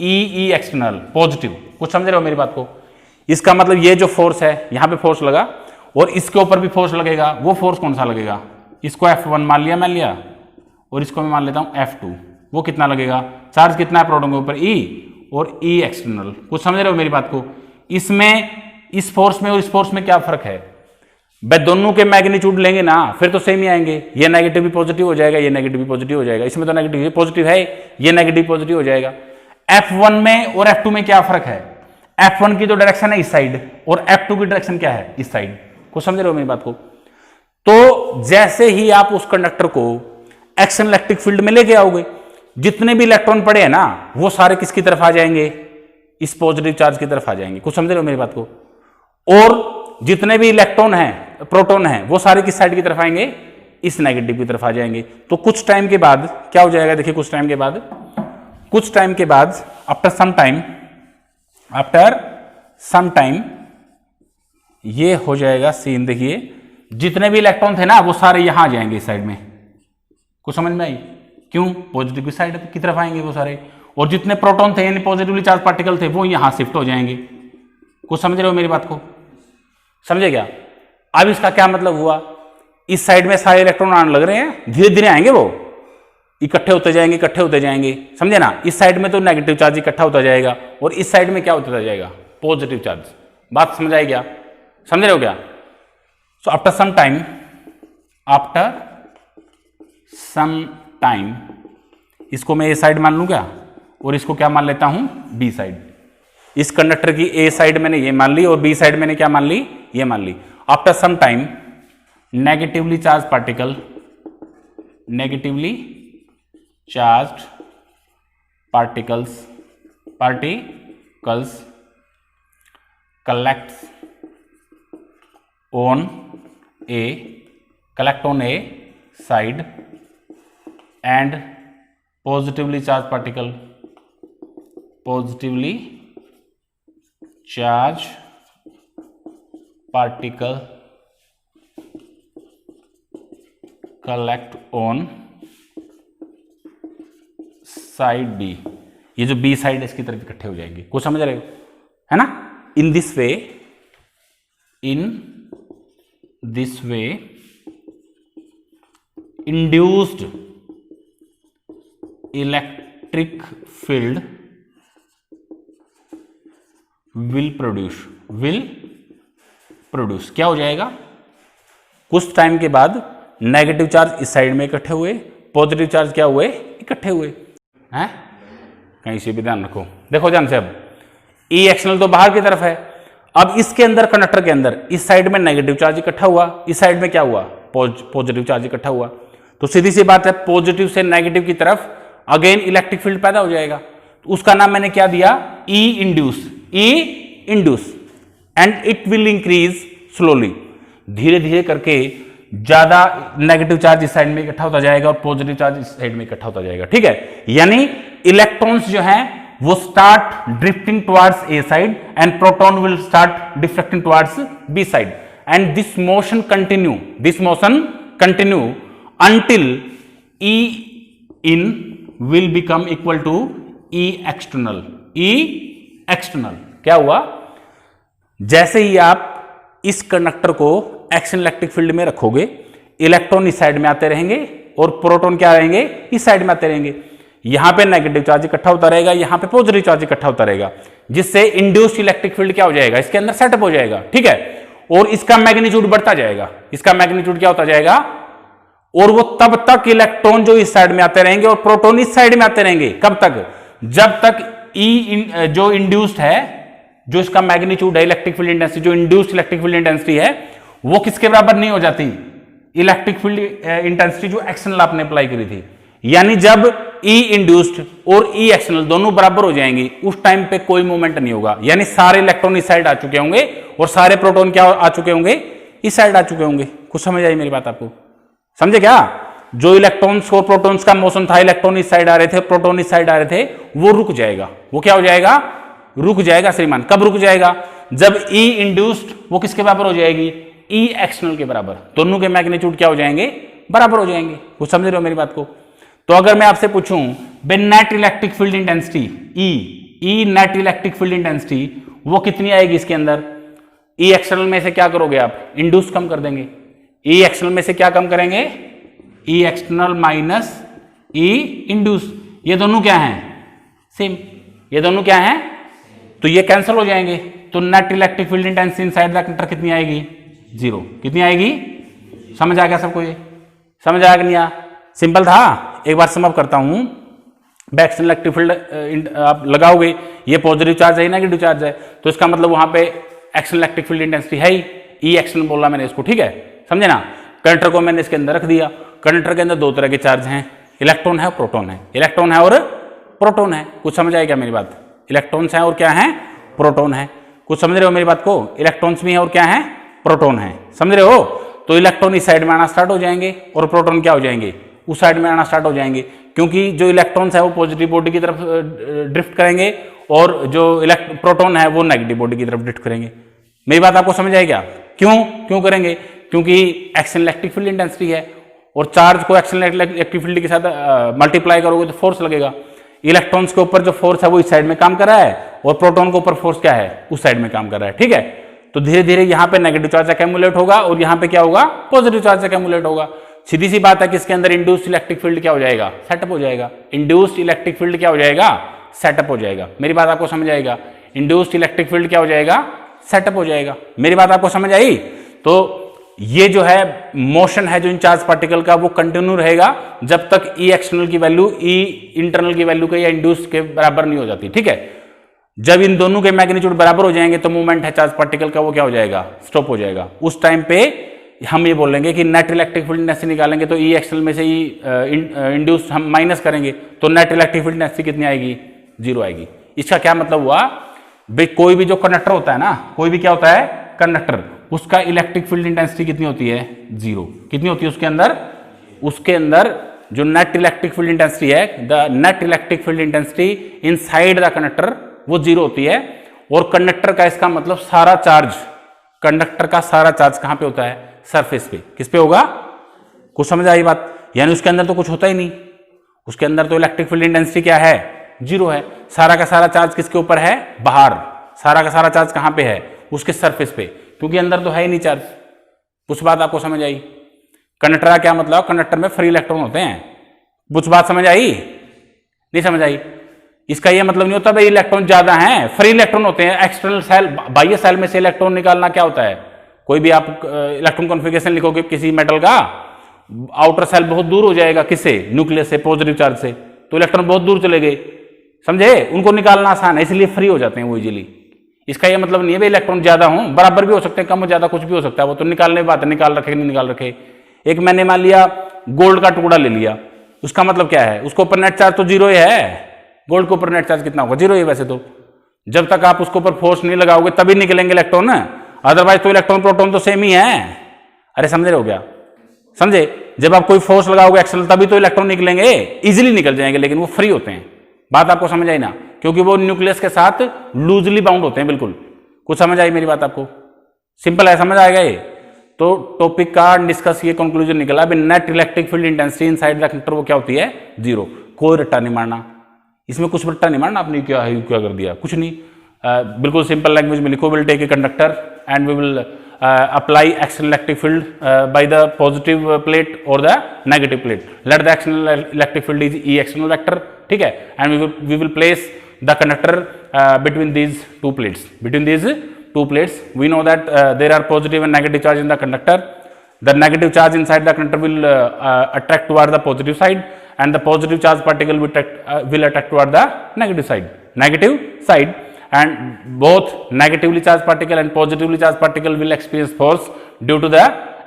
ई एक्सटर्नल, पॉजिटिव। कुछ समझ रहे हो मेरी बात को? इसका मतलब ये जो फोर्स है, यहां पे फोर्स लगा और इसके ऊपर भी फोर्स लगेगा। वो फोर्स कौन सा लगेगा? इसको F1 मान लिया और इसको मैं मान लेता हूं F2। वो कितना लगेगा? चार्ज कितना है प्रोटॉन के ऊपर? ई और ई एक्सटर्नल। कुछ समझ रहे हो मेरी बात को? इसमें इस फोर्स में और इस फोर्स में क्या फर्क है? भाई दोनों के मैग्नीट्यूड लेंगे ना फिर तो सेम ही आएंगे। ये नेगेटिव भी पॉजिटिव हो जाएगा, ये नेगेटिव भी पॉजिटिव हो जाएगा। इसमें तो नेगेटिव पॉजिटिव है, ये नेगेटिव पॉजिटिव हो जाएगा। F1 में और F2 में क्या फर्क है? F1 की जो डायरेक्शन है इस साइड और F2 की डायरेक्शन क्या है? इस साइड। कुछ समझ रहे हो मेरी बात को? तो जैसे ही आप उस कंडक्टर को एक्शन इलेक्ट्रिक फील्ड में लेके आओगे, जितने भी इलेक्ट्रॉन पड़े हैं ना वो सारे किसकी तरफ आ जाएंगे? इस पॉजिटिव चार्ज की तरफ आ जाएंगे। कुछ समझ रहे हो मेरी बात को? और जितने भी इलेक्ट्रॉन हैं, प्रोटॉन हैं, वो सारे किस साइड की तरफ आएंगे? इस नेगेटिव की तरफ आ जाएंगे। तो कुछ टाइम के बाद क्या हो जाएगा? देखिए कुछ टाइम के बाद आफ्टर सम टाइम ये हो जाएगा सीन। देखिए जितने भी इलेक्ट्रॉन थे ना वो सारे यहां आ जाएंगे इस साइड में। कुछ समझ में आई? क्यों? पॉजिटिव की साइड की तरफ आएंगे वो सारे, और जितने प्रोटॉन थे यानी पॉजिटिवली चार्ज पार्टिकल थे वो यहां शिफ्ट हो जाएंगे। कुछ समझ रहे हो मेरी बात को? समझे क्या? अब इसका क्या मतलब हुआ? इस साइड में सारे इलेक्ट्रॉन आने लग रहे हैं, धीरे धीरे आएंगे, वो इकट्ठे होते जाएंगे। समझे ना? इस साइड में तो नेगेटिव चार्ज इकट्ठा होता जाएगा और इस साइड में क्या होता जाएगा? Positive charge. बात समझ आई क्या? समझ रहे हो क्या? सो आफ्टर सम टाइम इसको मैं ए साइड मान लूं क्या, और इसको क्या मान लेता हूं? B side. इस कंडक्टर की ए साइड मैंने ये मान ली और बी साइड मैंने क्या मान ली, ये मान ली। After some time negatively charge particle, negatively charged particles collect on a side and positively charged particle collect on side B. ये जो बी साइड है इसकी तरफ इकट्ठे हो जाएंगे। कुछ समझ रहे हो, है ना? In this way induced electric field will produce क्या हो जाएगा? कुछ टाइम के बाद नेगेटिव चार्ज इस साइड में इकट्ठे हुए, पॉजिटिव चार्ज क्या हुए? इकट्ठे हुए हैं। कहीं से भी ध्यान रखो। देखो ध्यान से, अब ई एक्सटर्नल तो बाहर की तरफ है, अब इसके अंदर कंडक्टर के अंदर इस साइड में नेगेटिव चार्ज इकट्ठा हुआ, इस साइड में क्या हुआ? पॉजिटिव चार्ज इकट्ठा हुआ। तो सीधी सी बात है, पॉजिटिव से नेगेटिव की तरफ अगेन इलेक्ट्रिक फील्ड पैदा हो जाएगा। तो उसका नाम मैंने क्या दिया? E induce and it will increase slowly. धीरे धीरे करके ज्यादा नेगेटिव चार्ज इस साइड में इकट्ठा होता जाएगा और पॉजिटिव चार्ज इस साइड में इकट्ठा होता जाएगा। ठीक है, यानी इलेक्ट्रॉन्स जो हैं वो start drifting towards A side and proton will start deflecting towards B side and this motion continue until E in will become equal to E external। क्या हुआ? जैसे ही आप इस कंडक्टर को एक्शन इलेक्ट्रिक फील्ड में रखोगे, इलेक्ट्रॉन इस side में आते रहेंगे और प्रोटॉन क्या रहेंगे? इस साइड में आते रहेंगे। यहां पे नेगेटिव चार्ज इकट्ठा होता रहेगा, यहां पे पॉजिटिव चार्ज इकट्ठा होता रहेगा, जिससे इंड्यूस्ड इलेक्ट्रिक फील्ड क्या हो जाएगा? इसके अंदर सेटअप हो जाएगा। ठीक है, और इसका मैग्नीट्यूड बढ़ता जाएगा। इसका मैग्नीट्यूड क्या होता जाएगा? और वो तब तक इलेक्ट्रॉन जो इस साइड में आते रहेंगे और प्रोटॉन इस साइड में आते रहेंगे। कब तक? जब तक जो इंड्यूस्ड है, जो इसका मैग्नीट्यूड है इलेक्ट्रिक फील्ड इंटेंसिटी, जो इंड्यूस्ड इलेक्ट्रिक फील्ड इंटेंसिटी है, वो किसके बराबर नहीं हो जाती? इलेक्ट्रिक फील्ड इंटेंसिटी जो एक्सटर्नल आपने अप्लाई करी थी। यानी जब ई इंड्यूस्ड और ई एक्सटर्नल दोनों बराबर हो जाएंगी, उस टाइम पे कोई मूवमेंट नहीं होगा। यानी सारे इलेक्ट्रॉन इस साइड आ चुके होंगे और सारे प्रोटॉन क्या आ चुके होंगे? इस साइड आ चुके होंगे। कुछ समझ आई मेरी बात आपको? समझे क्या? जो इलेक्ट्रॉन्स और प्रोटॉन्स का मोशन था, इलेक्ट्रॉन इस साइड आ रहे थे, प्रोटॉन इस साइड आ रहे थे, वो रुक जाएगा। वो क्या हो जाएगा? रुक जाएगा श्रीमान। कब रुक जाएगा? जब ई इंड्यूस्ड वो किसके बराबर हो जाएगी? ई एक्सटर्नल के बराबर। दोनों के मैग्नीट्यूड क्या हो जाएंगे? बराबर हो जाएंगे। कुछ समझ रहे हो मेरी बात को? तो अगर मैं आपसे पूछूं बे net electric field intensity E net electric field intensity वो कितनी आएगी इसके अंदर? ई एक्सटर्नल में से क्या करोगे आप? इंड्यूस कम कर देंगे। ई एक्सटर्नल में से क्या कम करेंगे? ई एक्सटर्नल माइनस ई इंड्यूस। ये दोनों क्या हैं? सेम। ये दोनों क्या हैं? तो ये कैंसिल हो जाएंगे। तो net electric field intensity inside the conductor कितनी आएगी? 0। कितनी आएगी? समझ आ गया सबको? ये समझ आया कि नहीं आया? सिंपल था। एक बार समअप करता हूं। एक्सटर्नल इलेक्ट्रिक फील्ड आप लगाओगे, ये पॉजिटिव चार्ज है, नेगेटिव चार्ज है, तो इसका मतलब वहां पे एक्सटर्नल इलेक्ट्रिक फील्ड इंटेंसिटी है ही। ई एक्सटर्नल बोला मैंने इसको। ठीक है, समझे ना? कंडक्टर को मैंने इसके अंदर रख दिया। कंडक्टर के अंदर दो तरह के चार्ज हैं, इलेक्ट्रॉन है और प्रोटॉन है। इलेक्ट्रॉन है और प्रोटॉन है। कुछ समझ आएगा मेरी बात? इलेक्ट्रॉन्स हैं और क्या है? प्रोटॉन है। कुछ समझ रहे हो मेरी बात को? इलेक्ट्रॉन्स भी हैं और क्या है? प्रोटॉन है। समझ रहे हो? तो इलेक्ट्रॉन इस साइड में आना स्टार्ट हो जाएंगे और प्रोटॉन क्या हो जाएंगे? उस साइड में आना स्टार्ट हो जाएंगे, क्योंकि जो इलेक्ट्रॉन्स है वो पॉजिटिव बॉडी की तरफ ड्रिफ्ट करेंगे और जो प्रोटॉन है वो नेगेटिव बॉडी की तरफ ड्रिफ्ट करेंगे। मेरी बात आपको समझ आएगी? क्यों करेंगे? क्योंकि एक्शन इलेक्ट्रिक फील्ड इंटेंसिटी है और चार्ज को एक्शन इलेक्ट्रिक फील्ड के साथ मल्टीप्लाई करोगे तो फोर्स लगेगा। इलेक्ट्रॉन्स के ऊपर जो फोर्स है वो इस साइड में काम कर रहा है और प्रोटॉन के ऊपर फोर्स क्या है? उस साइड में काम कर रहा है। ठीक है, तो धीरे धीरे यहां पे नेगेटिव चार्ज एक्यूमुलेट होगा और यहां पे क्या होगा? पॉजिटिव चार्ज एक्यूमुलेट होगा। सीधी सी बात है कि इसके अंदर इंड्यूस्ड इलेक्ट्रिक फील्ड क्या हो जाएगा? सेटअप हो जाएगा। इंड्यूस्ड इलेक्ट्रिक फील्ड क्या हो जाएगा? सेटअप हो जाएगा। मेरी बात आपको समझ आएगा? इंड्यूस्ड इलेक्ट्रिक फील्ड क्या हो जाएगा? सेटअप हो जाएगा। मेरी बात आपको समझ आई? तो ये जो है मोशन है जो इन चार्ज पार्टिकल का, वो कंटिन्यू रहेगा जब तक ई एक्सटर्नल की वैल्यू ई इंटरनल की वैल्यू के या इंड्यूस के बराबर नहीं हो जाती। ठीक है, जब इन दोनों के मैग्नीट्यूड बराबर हो जाएंगे तो मूवमेंट है चार्ज पार्टिकल का वो क्या हो जाएगा, स्टॉप हो जाएगा। उस टाइम पे हम ये बोलेंगे कि नेट इलेक्ट्रिक फील्ड डेंसिटी निकालेंगे तो ई एक्सटर्नल में से ई इंड्यूस हम माइनस करेंगे तो नेट इलेक्ट्रिक फील्ड डेंसिटी कितनी आएगी, 0 आएगी। इसका क्या मतलब हुआ भाई, कोई भी जो कंडक्टर होता है ना, कोई भी क्या होता है कंडक्टर, उसका इलेक्ट्रिक फील्ड इंटेंसिटी कितनी होती है, 0। कितनी होती है उसके अंदर जो नेट इलेक्ट्रिक फील्ड इंटेंसिटी है, the net electric field intensity inside the conductor वो 0 होती है। और कंडक्टर का इसका मतलब सारा चार्ज, कंडक्टर का सारा चार्ज कहां पे होता है, सरफेस पे। किस पे होगा, कुछ समझ आई बात, यानी उसके अंदर तो कुछ होता ही नहीं, उसके अंदर तो इलेक्ट्रिक फील्ड इंटेंसिटी क्या है, 0 है। सारा का सारा चार्ज किसके ऊपर है, बाहर। सारा का सारा चार्ज कहां पे है, उसके सरफेस पे, क्योंकि अंदर तो है ही नहीं चार्ज। कुछ बात आपको समझ आई। कंडक्टर का क्या मतलब, कंडक्टर में फ्री इलेक्ट्रॉन होते हैं। कुछ बात समझ आई, नहीं समझ आई। इसका यह मतलब नहीं होता भाई इलेक्ट्रॉन ज्यादा हैं, फ्री इलेक्ट्रॉन होते हैं। एक्सटर्नल सेल, बाह्य सेल में से इलेक्ट्रॉन निकालना क्या होता है, कोई भी आप इलेक्ट्रॉन कॉन्फ़िगरेशन लिखोगे किसी मेटल का, आउटर सेल बहुत दूर हो जाएगा, किससे, न्यूक्लियस से, पॉजिटिव चार्ज से, तो इलेक्ट्रॉन बहुत दूर चले गए, समझे, उनको निकालना आसान है, इसलिए फ्री हो जाते हैं वो इजीली। इसका यह मतलब नहीं है भाई इलेक्ट्रॉन ज्यादा हो, बराबर भी हो सकते हैं, कम हो ज्यादा कुछ भी हो सकता है, वो तो निकालने की बात है, निकाल रखे नहीं निकाल रखे। एक मैंने मान लिया गोल्ड का टुकड़ा ले लिया, उसका मतलब क्या है, उसके ऊपर नेट चार्ज तो 0 ही है। गोल्ड के ऊपर नेट चार्ज कितना होगा, 0 ही वैसे तो। जब तक आप उसके ऊपर फोर्स नहीं लगाओगे तभी निकलेंगे इलेक्ट्रॉन, अदरवाइज तो इलेक्ट्रॉन प्रोटॉन तो सेम ही है। अरे समझ रहे हो क्या, समझे, जब आप कोई फोर्स लगाओगे एक्सटर्नल तभी तो इलेक्ट्रॉन निकलेंगे, इजीली निकल जाएंगे, लेकिन वो फ्री होते हैं। बात आपको समझ आई ना, क्योंकि वो न्यूक्लियस के साथ लूजली बाउंड होते हैं बिल्कुल। कुछ समझ आई मेरी बात आपको, सिंपल है, समझ आएगा ये। तो टॉपिक का डिस्कस ये कंक्लूजन निकला, net electric field intensity inside the conductor वो क्या होती है, 0। कोई रट्टा नहीं मारना इसमें, कुछ रट्टा नहीं मारना आपने, क्या है क्या कर दिया, कुछ नहीं। बिल्कुल सिंपल लैंग्वेज में लिखो, will take a conductor and we will apply external electric field by the positive plate और the negative plate. Let the external electric field is E external vector, ठीक है, and we will place the conductor between these two plates. Between these two plates, we know that there are positive and negative charge in the conductor. The negative charge inside the conductor will attract toward the positive side, and the positive charge particle will attract toward the negative side. Negative side, and both negatively charged particle and positively charged particle will experience force due to the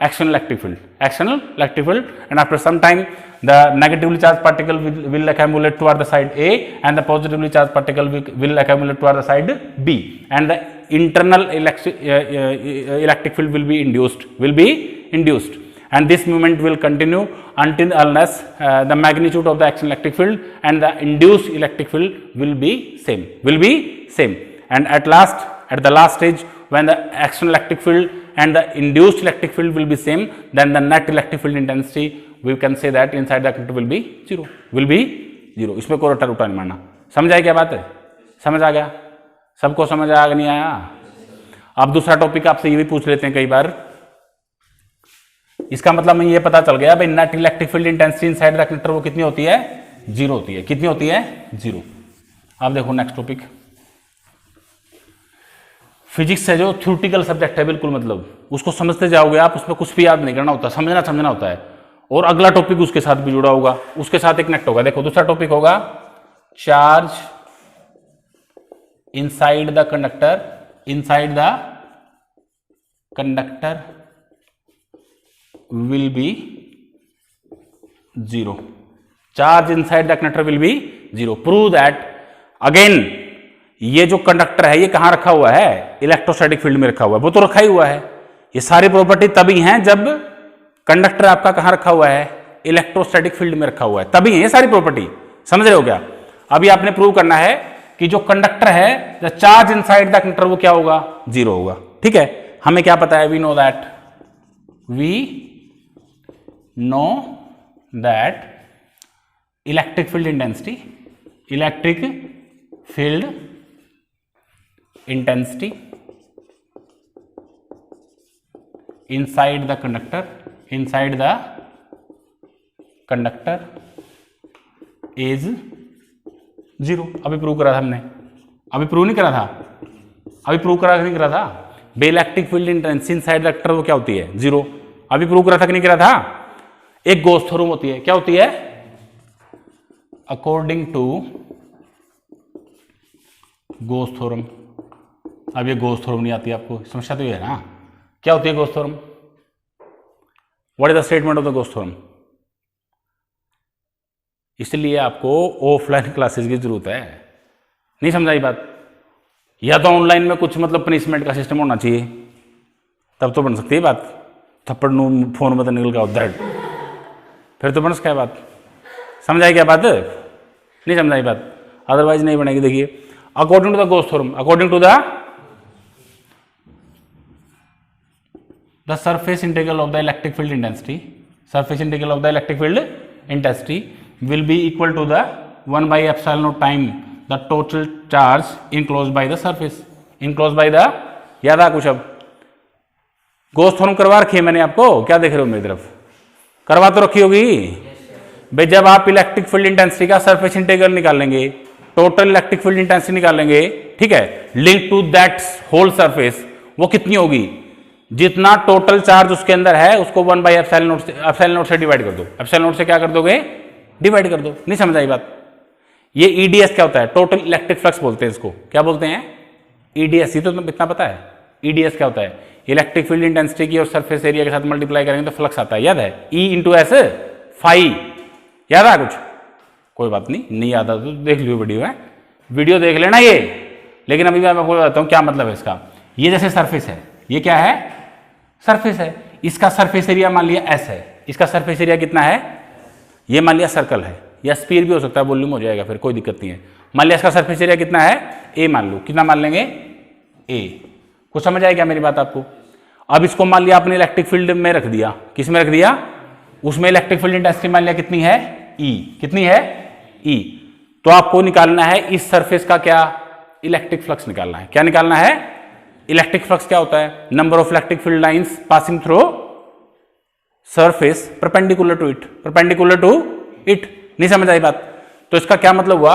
external electric field. External electric field, and after some time, the negatively charged particle will accumulate toward the side A, and the positively charged particle will accumulate toward the side B, and the internal electric field will be induced, and this movement will continue until unless the magnitude of the external electric field and the induced electric field will be same, and at the last stage, when the external electric field and the induced electric field will be same, then the net electric field intensity we can say that inside the conductor will be 0। इसमें कोई रट्टा रुट्टा नहीं मारना। समझ आई क्या बात है, समझ आ गया सबको, समझ आ नहीं आया। अब दूसरा टॉपिक आपसे ये भी पूछ लेते हैं कई बार, इसका मतलब हमें ये पता चल गया भाई net electric field intensity inside the conductor वो कितनी होती है, 0 होती है। कितनी होती है, 0। अब देखो नेक्स्ट टॉपिक, फिजिक्स है जो थ्योरेटिकल सब्जेक्ट है बिल्कुल, मतलब उसको समझते जाओगे आप, उसमें कुछ भी याद नहीं करना होता, समझना होता है। और अगला टॉपिक उसके साथ भी जुड़ा होगा, उसके साथ एक कनेक्ट होगा। देखो दूसरा टॉपिक होगा charge inside the conductor will B 0। Charge inside the conductor will B 0। Prove that, again ये जो कंडक्टर है ये कहां रखा हुआ है, इलेक्ट्रोस्टैटिक फील्ड में रखा हुआ है, वो तो रखा ही हुआ है। ये सारी प्रॉपर्टी तभी हैं जब कंडक्टर आपका कहां रखा हुआ है, इलेक्ट्रोस्टैटिक फील्ड में रखा हुआ है, तभी है ये सारी प्रॉपर्टी। समझ रहे हो क्या। अभी आपने प्रूव करना है कि जो कंडक्टर है, the charge inside the conductor वो क्या होगा, 0 होगा। ठीक है, हमें क्या पता है, we know that electric field intensity inside the conductor is 0। अभी प्रूव करा था हमने, अभी प्रूव नहीं करा था, अभी प्रूव करा नहीं करा था। बे electric field intensity inside the conductor वो क्या होती है, 0। अभी प्रूव करा था कि नहीं करा था। एक गॉस थ्योरम होती है, क्या होती है, अकॉर्डिंग टू गोस थ्योरम। अब ये गोस थ्योरम नहीं आती आपको, समस्या तो ये है ना। क्या होती है गोस theorem? What is the statement of the Gauss theorem? इसलिए आपको ऑफलाइन क्लासेस की जरूरत है। नहीं समझाई बात? या तो ऑनलाइन में कुछ मतलब पनिशमेंट का सिस्टम होना चाहिए, तब तो बन सकती है बात। थप्पड़ नू फोन में तो निकल गया उधर, फिर तो बन सकता है बात। समझाई क्या बात? नहीं समझाई बात, अदरवाइज नहीं बनेगी। देखिए, according to the Gauss theorem, according to the surface integral of the electric field intensity, surface integral of the electric field intensity will be equal to the 1 by epsilon naught time the total charge enclosed by the surface, enclosed by the, याद आ कुछ? अब गोस theorem करवा रखी है मैंने आपको, क्या देख रहे हो मेरी तरफ? करवा तो रखी होगी भाई। जब आप इलेक्ट्रिक फील्ड इंटेंसिटी का सरफेस इंटीग्रल निकालेंगे, टोटल इलेक्ट्रिक फील्ड इंटेंसिटी निकालेंगे, ठीक है, link to that whole surface, वो कितनी होगी? जितना टोटल चार्ज उसके अंदर है उसको 1 बाई एप्सिलॉन नॉट से डिवाइड कर दो। एप्सिलॉन नॉट से क्या कर दोगे? डिवाइड कर दो। नहीं समझ आई बात? ये ईडीएस क्या होता है? टोटल इलेक्ट्रिक फ्लक्स बोलते हैं इसको। क्या बोलते हैं? ईडीएस। ये तो तुम्हें इतना पता है। ईडीएस क्या होता है? इलेक्ट्रिक फील्ड इंटेंसिटी की और सरफेस एरिया के साथ मल्टीप्लाई करेंगे तो फ्लक्स आता है, याद है? E into S phi. याद है कुछ? कोई बात नहीं, नहीं याद आता तो देख लियो वीडियो है, वीडियो देख लेना ये। लेकिन अभी मैं आपको बताता हूँ क्या मतलब है इसका। ये जैसे सरफेस है, ये क्या है? सरफेस है। इसका सरफेस एरिया मान लिया एस है। इसका सरफेस एरिया कितना है? ये मान लिया सर्कल है, या स्फीयर भी हो सकता है, वॉल्यूम हो जाएगा, फिर कोई दिक्कत नहीं है। मान लिया इसका सरफेस एरिया कितना है? ए मान लो। कितना मान लेंगे? ए। कुछ समझ आएगा मेरी बात आपको? अब इसको मान लिया आपने इलेक्ट्रिक फील्ड में रख दिया। किस में रख दिया? उसमें इलेक्ट्रिक फील्ड इंटेंसिटी मान लिया कितनी है? ई। कितनी है? ई। तो आपको निकालना है इस सरफेस का क्या? इलेक्ट्रिक फ्लक्स निकालना है। क्या निकालना है? इलेक्ट्रिक फ्लक्स क्या होता है? Number of electric field lines passing through surface perpendicular to it, perpendicular to it. नहीं समझ आई बात? तो इसका क्या मतलब हुआ?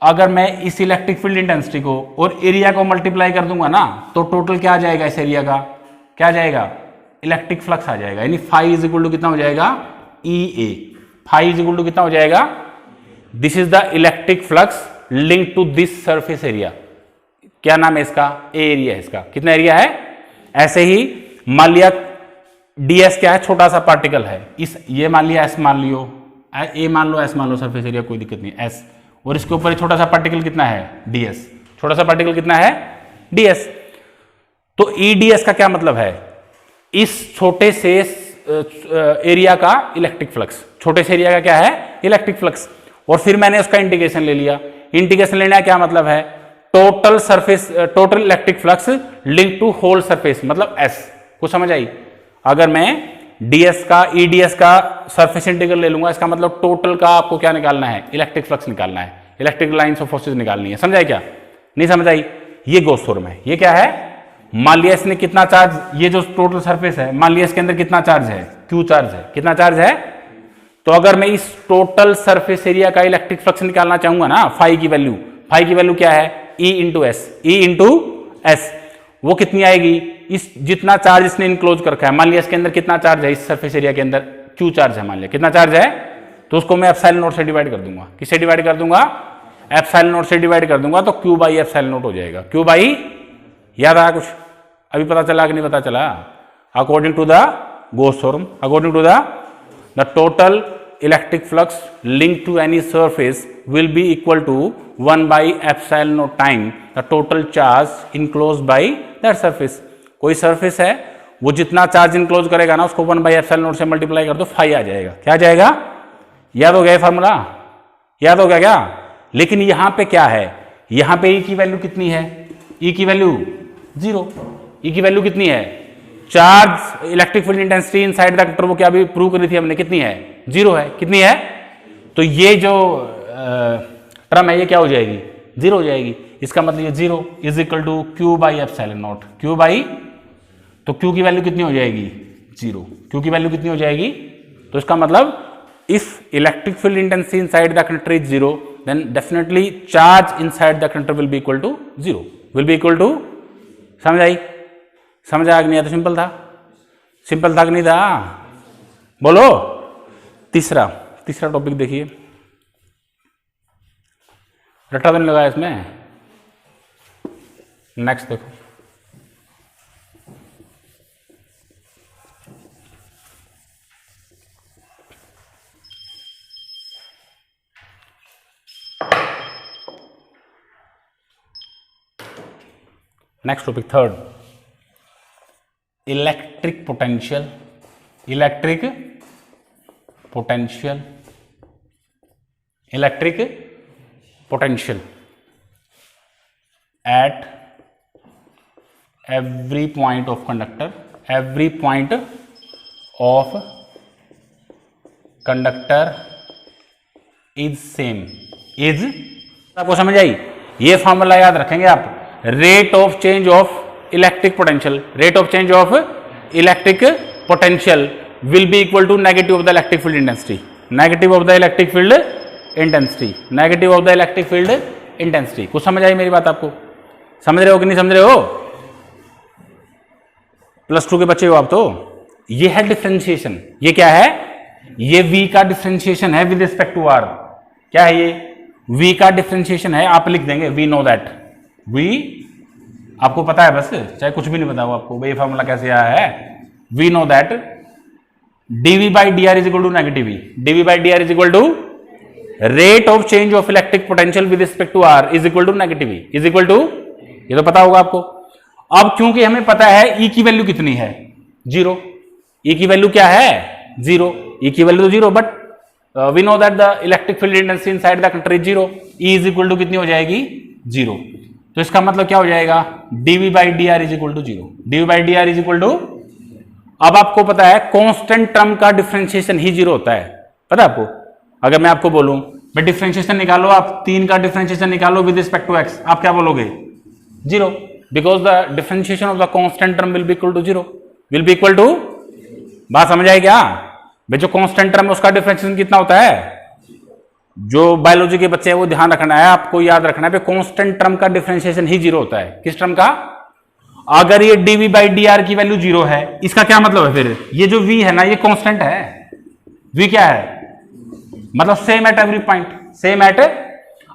अगर मैं इस इलेक्ट्रिक फील्ड इंटेंसिटी को और एरिया को मल्टीप्लाई कर दूंगा ना, तो टोटल क्या आ जाएगा इस एरिया का? क्या आ जाएगा? इलेक्ट्रिक फ्लक्स आ जाएगा। यानी फाई इज इक्वल टू कितना हो जाएगा? E A. Phi is equal to कितना हो जाएगा? This is the electric flux link to this surface area. क्या नाम है इसका? ए एरिया है इसका। कितना एरिया है? ऐसे ही मान लिया ds क्या है? छोटा सा पार्टिकल है। इस ये मान लिया s मान लियो, ए मान लो, s मान लो, सरफेस एरिया कोई दिक्कत नहीं, s। और इसके ऊपर छोटा सा पार्टिकल कितना है? ds। छोटा सा पार्टिकल कितना है? ds। तो eds का क्या मतलब है? इस छोटे से एरिया का इलेक्ट्रिक फ्लक्स। छोटे से एरिया का क्या है? Electric flux. और फिर मैंने उसका इंटीग्रेशन ले लिया। इंटीग्रेशन लेना क्या मतलब है? Total surface, total electric flux link to whole surface, मतलब S। कुछ समझ आई? अगर मैं ds का, eds का सरफेस इंटीग्रल ले लूंगा, इसका मतलब टोटल का आपको क्या निकालना है? इलेक्ट्रिक फ्लक्स निकालना है, इलेक्ट्रिक लाइंस ऑफ फोर्सेस निकालनी है। समझ आई क्या? नहीं समझ आई? ये गोस थ्योरम है। ये क्या है? मान लिया इसने कितना चार्ज, ये जो टोटल सरफेस है, मान लिया इसके अंदर कितना चार्ज है? Q चार्ज है। कितना चार्ज है? तो अगर मैं इस टोटल सरफेस एरिया का इलेक्ट्रिक फ्लक्स निकालना चाहूंगा ना, फाई की वैल्यू, फाई की वैल्यू क्या है? E into S. ई इंटू एस। वो कितनी आएगी? इस जितना चार्ज इसने इनक्लोज कर रखा है, मान लिया इसके अंदर कितना चार्ज है? इस सरफेस एरिया के अंदर Q चार्ज है, मान लिया कितना चार्ज है, तो उसको मैं एप्सिलॉन नॉट से डिवाइड कर दूंगा। किससे डिवाइड कर दूंगा? एप्सिलॉन नॉट से डिवाइड कर दूंगा, तो Q बाई एप्सिलॉन नॉट हो जाएगा। Q बाई, याद आया कुछ? अभी पता चला कि नहीं पता चला? According to the Gauss theorem, according to the total electric flux linked to any surface will be equal to 1 by epsilon naught time the total charge enclosed by that surface। कोई surface है, वो जितना charge enclose करेगा ना, उसको 1 by epsilon naught से multiply कर दो, फाई आ जाएगा। क्या आ जाएगा? याद हो गया फॉर्मूला? याद हो गया क्या? लेकिन यहां पे क्या है? यहां पे E की वैल्यू कितनी है? E की वैल्यू 0। E की वैल्यू कितनी है? Charge electric field intensity inside the conductor, वो क्या भी प्रूव करी थी हमने, कितनी है? 0 है। कितनी है? तो ये जो टर्म है ये क्या हो जाएगी? 0 हो जाएगी। इसका मतलब ये 0 is equal to Q by epsilon naught. Q by, तो Q की वैल्यू कितनी हो जाएगी? 0। Q की वैल्यू कितनी हो जाएगी? तो इसका मतलब if electric field intensity inside the conductor is 0, then definitely charge inside the conductor will be equal to 0, will be equal to. समझ आई? समझ आया कि नहीं? तो सिंपल था, सिंपल था कि नहीं था? बोलो। तीसरा टॉपिक देखिए, रट्टा तो नहीं लगाया इसमें? नेक्स्ट देखो, next topic third, electric potential, electric potential, electric potential at every point of conductor, every point of conductor is same, is, आपको समझ आई? ये फॉर्मूला याद रखेंगे आप, rate of change of electric potential, rate of change of electric potential will be equal to negative of the electric field intensity, negative of the electric field intensity, negative of the electric field intensity. कुछ समझ आई मेरी बात? आपको समझ रहे हो कि नहीं समझ रहे हो? +2 के बच्चे हो आप तो। ये है डिफरेंशिएशन, ये क्या है? ये v का डिफरेंशिएशन है विद रिस्पेक्ट टू r। क्या है ये? v का डिफरेंशिएशन है, आप लिख देंगे वी नो दैट, v आपको पता है, बस चाहे कुछ भी नहीं पता हो आपको, भाई ये फॉर्मूला कैसे आया है। We know that dv by dr is equal to negative v, dv by dr is equal to rate of change of electric potential with respect to r is equal to negative v, is equal to, ये तो पता होगा आपको। अब क्योंकि हमें पता है E की वैल्यू कितनी है, 0, E की वैल्यू क्या है, 0, E की वैल्यू तो 0, but we know that the electric field intensity inside the conductor is 0, E is equal to कितनी हो जाएगी, 0। तो इसका मतलब क्या हो जाएगा, dv by dr is equal to 0, dv by dr is equal to, अब आपको पता है कांस्टेंट टर्म का डिफरेंशिएशन ही 0 होता है, पता है आपको। अगर मैं आपको बोलूं भाई डिफरेंशिएशन निकालो, आप 3 का डिफरेंशिएशन निकालो विद रिस्पेक्ट टू x, आप क्या बोलोगे, 0, because the differentiation of the constant term will be equal to 0, will be equal to, बात समझ आई क्या? भाई जो कांस्टेंट टर्म है उसका डिफरेंशिएशन कितना होता है, जो बायोलॉजी के बच्चे हैं वो ध्यान रखना है, आपको याद रखना है कांस्टेंट टर्म का डिफरेंशिएशन ही 0 होता है। किस टर्म का? अगर ये dv by dr की वैल्यू 0 है, इसका क्या मतलब है, फिर ये जो v है ना ये कांस्टेंट है, v क्या है, मतलब same at every point, same at,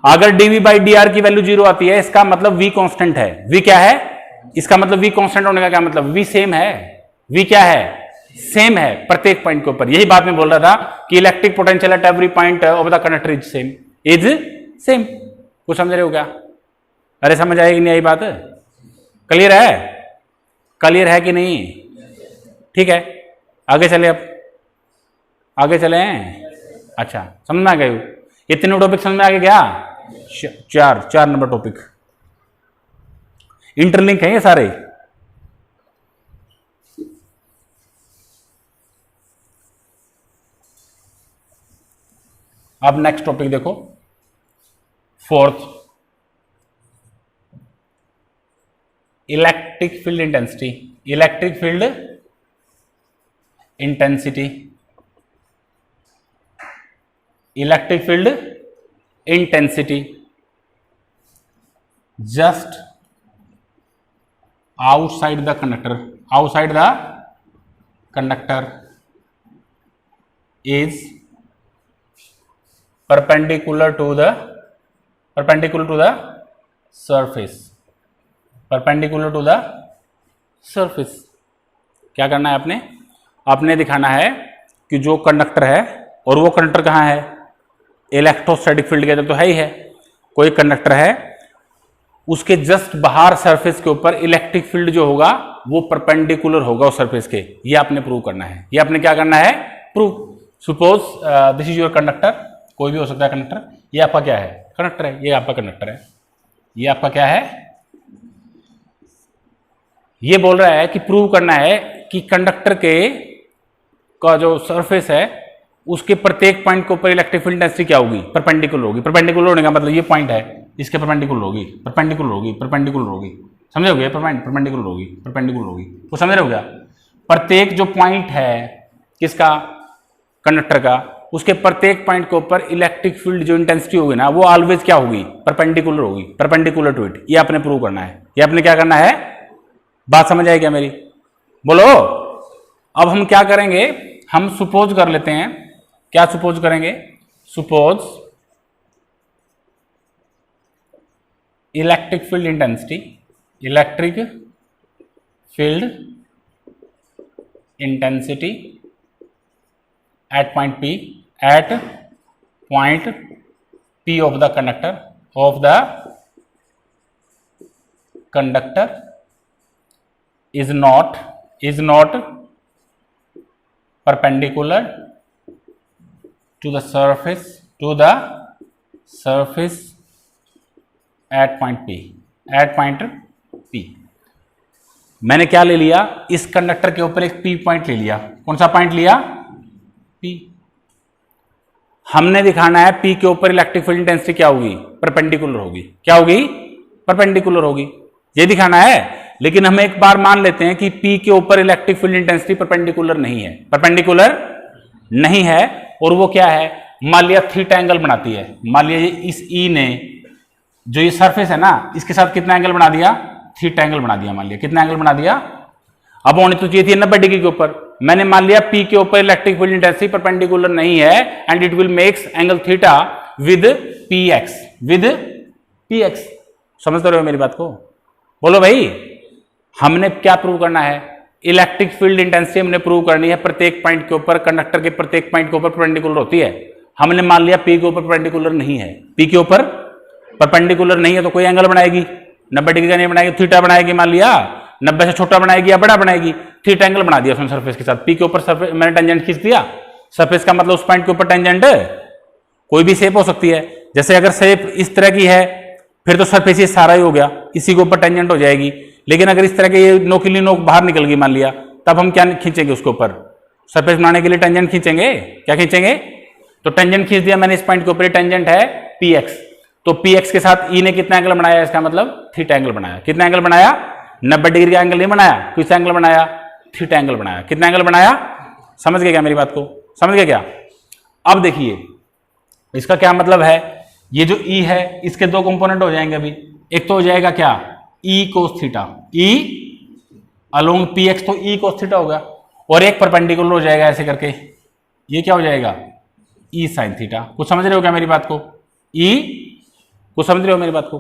अगर dv by dr की वैल्यू 0 आती है इसका मतलब v कांस्टेंट है, v क्या है, इसका मतलब v कांस्टेंट होने का क्या मतलब, v सेम है, v क्या है, सेम है प्रत्येक पॉइंट के ऊपर। यही बात मैं बोल रहा था कि electric potential at every point of the conductor is same, is same. कुछ समझ रहे हो क्या? अरे समझ आएगी नहीं आई बात? क्लियर है, क्लियर है कि नहीं? ठीक है, आगे चले, अब आगे चले। अच्छा समझ में आ गए, ये तीनों टॉपिक समझ में आ गए क्या? चार नंबर टॉपिक इंटरलिंक है ये सारे। अब नेक्स्ट टॉपिक देखो, fourth, electric field intensity, electric field intensity, electric field intensity just outside the conductor, outside the conductor is perpendicular to the surface, perpendicular to the surface। क्या करना है आपने? आपने दिखाना है कि जो कंडक्टर है, और वो कंडक्टर कहाँ है, इलेक्ट्रोस्टैटिक फील्ड के अंदर तो है ही है, कोई कंडक्टर है, उसके जस्ट बाहर सरफेस के ऊपर इलेक्ट्रिक फील्ड जो होगा वो परपेंडिकुलर होगा उस सरफेस के। ये आपने प्रूव करना है, ये आपने क्या करना है, prove. Suppose this is your conductor, कोई भी हो सकता है कंडक्टर, ये आपका क्या है, कंडक्टर है, ये आपका कंडक्टर है, ये आपका क्या है, ये बोल रहा है कि प्रूव करना है कि कंडक्टर के का जो सरफेस है उसके प्रत्येक पॉइंट के ऊपर इलेक्ट्रिक फील्ड इंटेंसिटी क्या होगी, परपेंडिकुलर होगी। परपेंडिकुलर होने का मतलब ये पॉइंट है, इसके परपेंडिकुलर होगी, परपेंडिकुलर होगी, परपेंडिकुलर होगी, समझ हो गया, परपेंडिकुलर होगी, परपेंडिकुलर होगी, वो समझ रहे हो क्या? प्रत्येक जो पॉइंट है किसका, कंडक्टर का, उसके प्रत्येक पॉइंट के ऊपर इलेक्ट्रिक फील्ड जो इंटेंसिटी होगी ना वो ऑलवेज क्या होगी, परपेंडिकुलर होगी, परपेंडिकुलर टू इट। ये आपने प्रूव करना है, ये आपने क्या करना है, बात समझ आई क्या मेरी? बोलो। अब हम क्या करेंगे, हम सुपोज कर लेते हैं, क्या सुपोज करेंगे, suppose electric field intensity electric field intensity at point P of the conductor is not perpendicular to the surface at point P। मैंने क्या ले लिया, इस कंडक्टर के ऊपर एक P पॉइंट ले लिया। कौन सा पॉइंट लिया? P। हमने दिखाना है P के ऊपर इलेक्ट्रिक फील्ड इंटेंसिटी क्या होगी? परपेंडिकुलर होगी। क्या होगी? परपेंडिकुलर होगी, ये दिखाना है। लेकिन हम एक बार मान लेते हैं कि P के ऊपर इलेक्ट्रिक फील्ड इंटेंसिटी परपेंडिकुलर नहीं है, परपेंडिकुलर नहीं है। और वो क्या है? मान लिया थीटा एंगल बनाती है। मान लिया इस E ने जो ये सरफेस है ना, इसके साथ कितना एंगल बना दिया? थीटा एंगल बना दिया। मान लिया कितना एंगल बना दिया? अब होनी तो चाहिए थी 90 डिग्री के ऊपर। मैंने मान लिया P के ऊपर इलेक्ट्रिक फील्ड इंटेंसिटी परपेंडिकुलर नहीं है and it will makes angle theta with px। समझते रहो मेरी बात को? बोलो भाई, हमने क्या प्रूव करना है? इलेक्ट्रिक फील्ड इंटेंसिटी हमने प्रूव करनी है प्रत्येक पॉइंट के ऊपर, कंडक्टर के प्रत्येक पॉइंट के ऊपर परपेंडिकुलर होती है। हमने मान लिया P के ऊपर परपेंडिकुलर नहीं है। P के ऊपर परपेंडिकुलर नहीं है तो कोई एंगल बनाएगी 90 डिग्री का नहीं बनाएगी, थीटा बनाएगी। मान लिया 90 से छोटा बनाएगी या बड़ा बनाएगी, थीटा एंगल बना दिया उसने सरफेस के साथ। P के ऊपर सरफेस मैंने टेंजेंट खींच दिया। सरफेस का मतलब उस पॉइंट के ऊपर टेंजेंट कोई भी शेप हो सकती है। जैसे अगर शेप इस तरह की है फिर तो सरफेस ये सारा ही हो गया, इसी के ऊपर टेंजेंट हो जाएगी। लेकिन अगर इस तरह के ये नोकीली नोक बाहर निकल गई मान लिया, तब हम क्या खींचेंगे उसके ऊपर? सरफेस बनाने के लिए टेंजेंट खींचेंगे। क्या खींचेंगे? तो टेंजेंट खींच दिया मैंने इस पॉइंट के ऊपर, टेंजेंट है px। तो px के साथ E ने कितना एंगल बनाया? इसका मतलब थीटा एंगल बनाया। कितना एंगल बनाया? 90 डिग्री का एंगल नहीं बनाया, किस एंगल बनाया? थीटा एंगल बनाया। कितना एंगल बनाया? समझ गए क्या मेरी बात को? समझ गए क्या? अब देखिए इसका क्या मतलब है। ये जो E है इसके दो कंपोनेंट हो जाएंगे अभी। एक तो हो जाएगा क्या? E cos theta, E along px, तो E cos थीटा होगा। और एक परपेंडिकुलर हो जाएगा ऐसे करके, ये क्या हो जाएगा? E sin theta. कुछ समझ रहे हो क्या मेरी बात को? E कुछ समझ रहे हो मेरी बात को?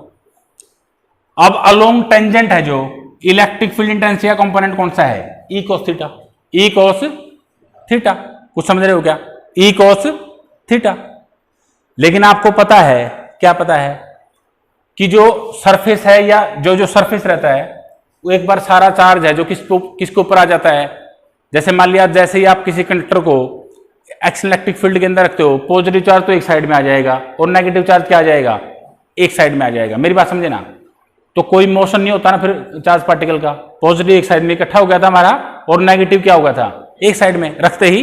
अब अलोंग टेंजेंट है जो इलेक्ट्रिक फील्ड इंटेंसिटी का कंपोनेंट कौन सा है? E cos theta, E cos theta. कुछ समझ रहे हो क्या? E cos theta. लेकिन आपको पता है, क्या पता है कि जो सरफेस है या जो सरफेस रहता है वो एक बार सारा चार्ज है जो किसके ऊपर आ जाता है। जैसे मान लिया जैसे ही आप किसी कंडक्टर को एक्सियल इलेक्ट्रिक फील्ड के अंदर रखते हो, पॉजिटिव चार्ज तो एक साइड में आ जाएगा और नेगेटिव चार्ज क्या आ जाएगा? एक साइड में आ जाएगा। मेरी बात समझे ना? तो कोई मोशन नहीं होता ना फिर चार्ज पार्टिकल का। पॉजिटिव एक साइड में इकट्ठा हो गया था हमारा और नेगेटिव क्या हो गया था? एक साइड में। रखते ही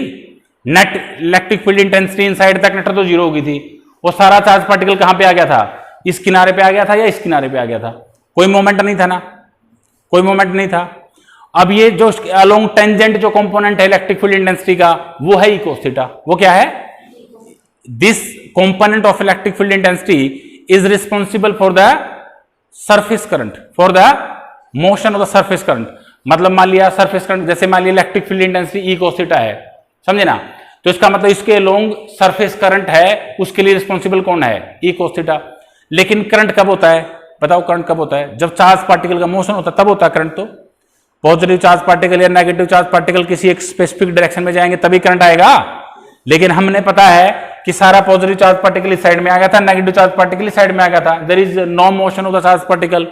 net electric field intensity inside the conductor तो जीरो हो गई थी। वो सारा चार्ज पार्टिकल कहां पे आ गया था? इस किनारे पे आ गया था या इस किनारे पे आ गया था? कोई मोमेंट नहीं था ना, कोई मोमेंट नहीं था। अब ये जो अलोंग टेंजेंट जो कंपोनेंट है इलेक्ट्रिक फील्ड इंटेंसिटी का वो है E cos थीटा। वो क्या है? This component of electric field intensity is responsible for the surface current, for the motion of the surface current. मतलब मान लिया सरफेस करंट, जैसे मान लिया electric field intensity E cos theta है, समझे ना? तो इसका मतलब इसके अलोंग सरफेस करंट है, उसके लिए रिस्पॉन्सिबल कौन है? E cos theta. लेकिन करंट कब होता है? बताओ करंट कब होता है? जब चार्ज पार्टिकल का मोशन होता है तब होता है करंट। तो पॉजिटिव चार्ज पार्टिकल या नेगेटिव चार्ज पार्टिकल किसी एक स्पेसिफिक डायरेक्शन में जाएंगे तभी करंट आएगा। लेकिन हमने पता है कि सारा पॉजिटिव चार्ज पार्टिकल इस साइड में आ गया था, नेगेटिव चार्ज पार्टिकल इस साइड में आ गया था। There is no motion of the charge particle,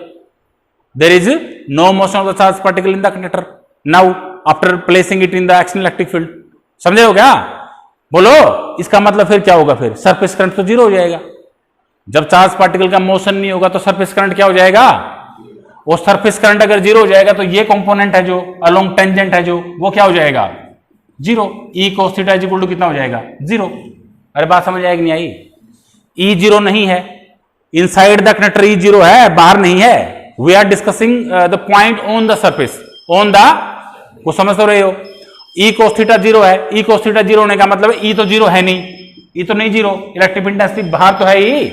there is no motion of the charge particle in the conductor now after placing it in the axial electric field. समझे हो क्या? बोलो। इसका मतलब फिर क्या होगा? फिर सरफेस करंट तो जीरो हो जाएगा। जब चार्ज पार्टिकल का मोशन नहीं होगा तो सरफेस करंट क्या हो जाएगा? और सरफेस करंट अगर जीरो हो जाएगा तो ये कंपोनेंट है जो अलोंग टेंजेंट है जो वो क्या हो जाएगा? Zero. E cos theta is equal to कितना हो जाएगा? जीरो। अरे बात समझ आएगी नहीं आई? E जीरो नहीं है, inside the conductor E zero है, बाहर नहीं है। We are discussing the point on the surface, on the, वो समझ तो रहे हो? E cos थीटा जीरो है। E cos थीटा जीरो होने का मतलब E तो जीरो है नहीं, E तो नहीं जीरो। इलेक्ट्रिक इंटेंसिटी बाहर तो है ही,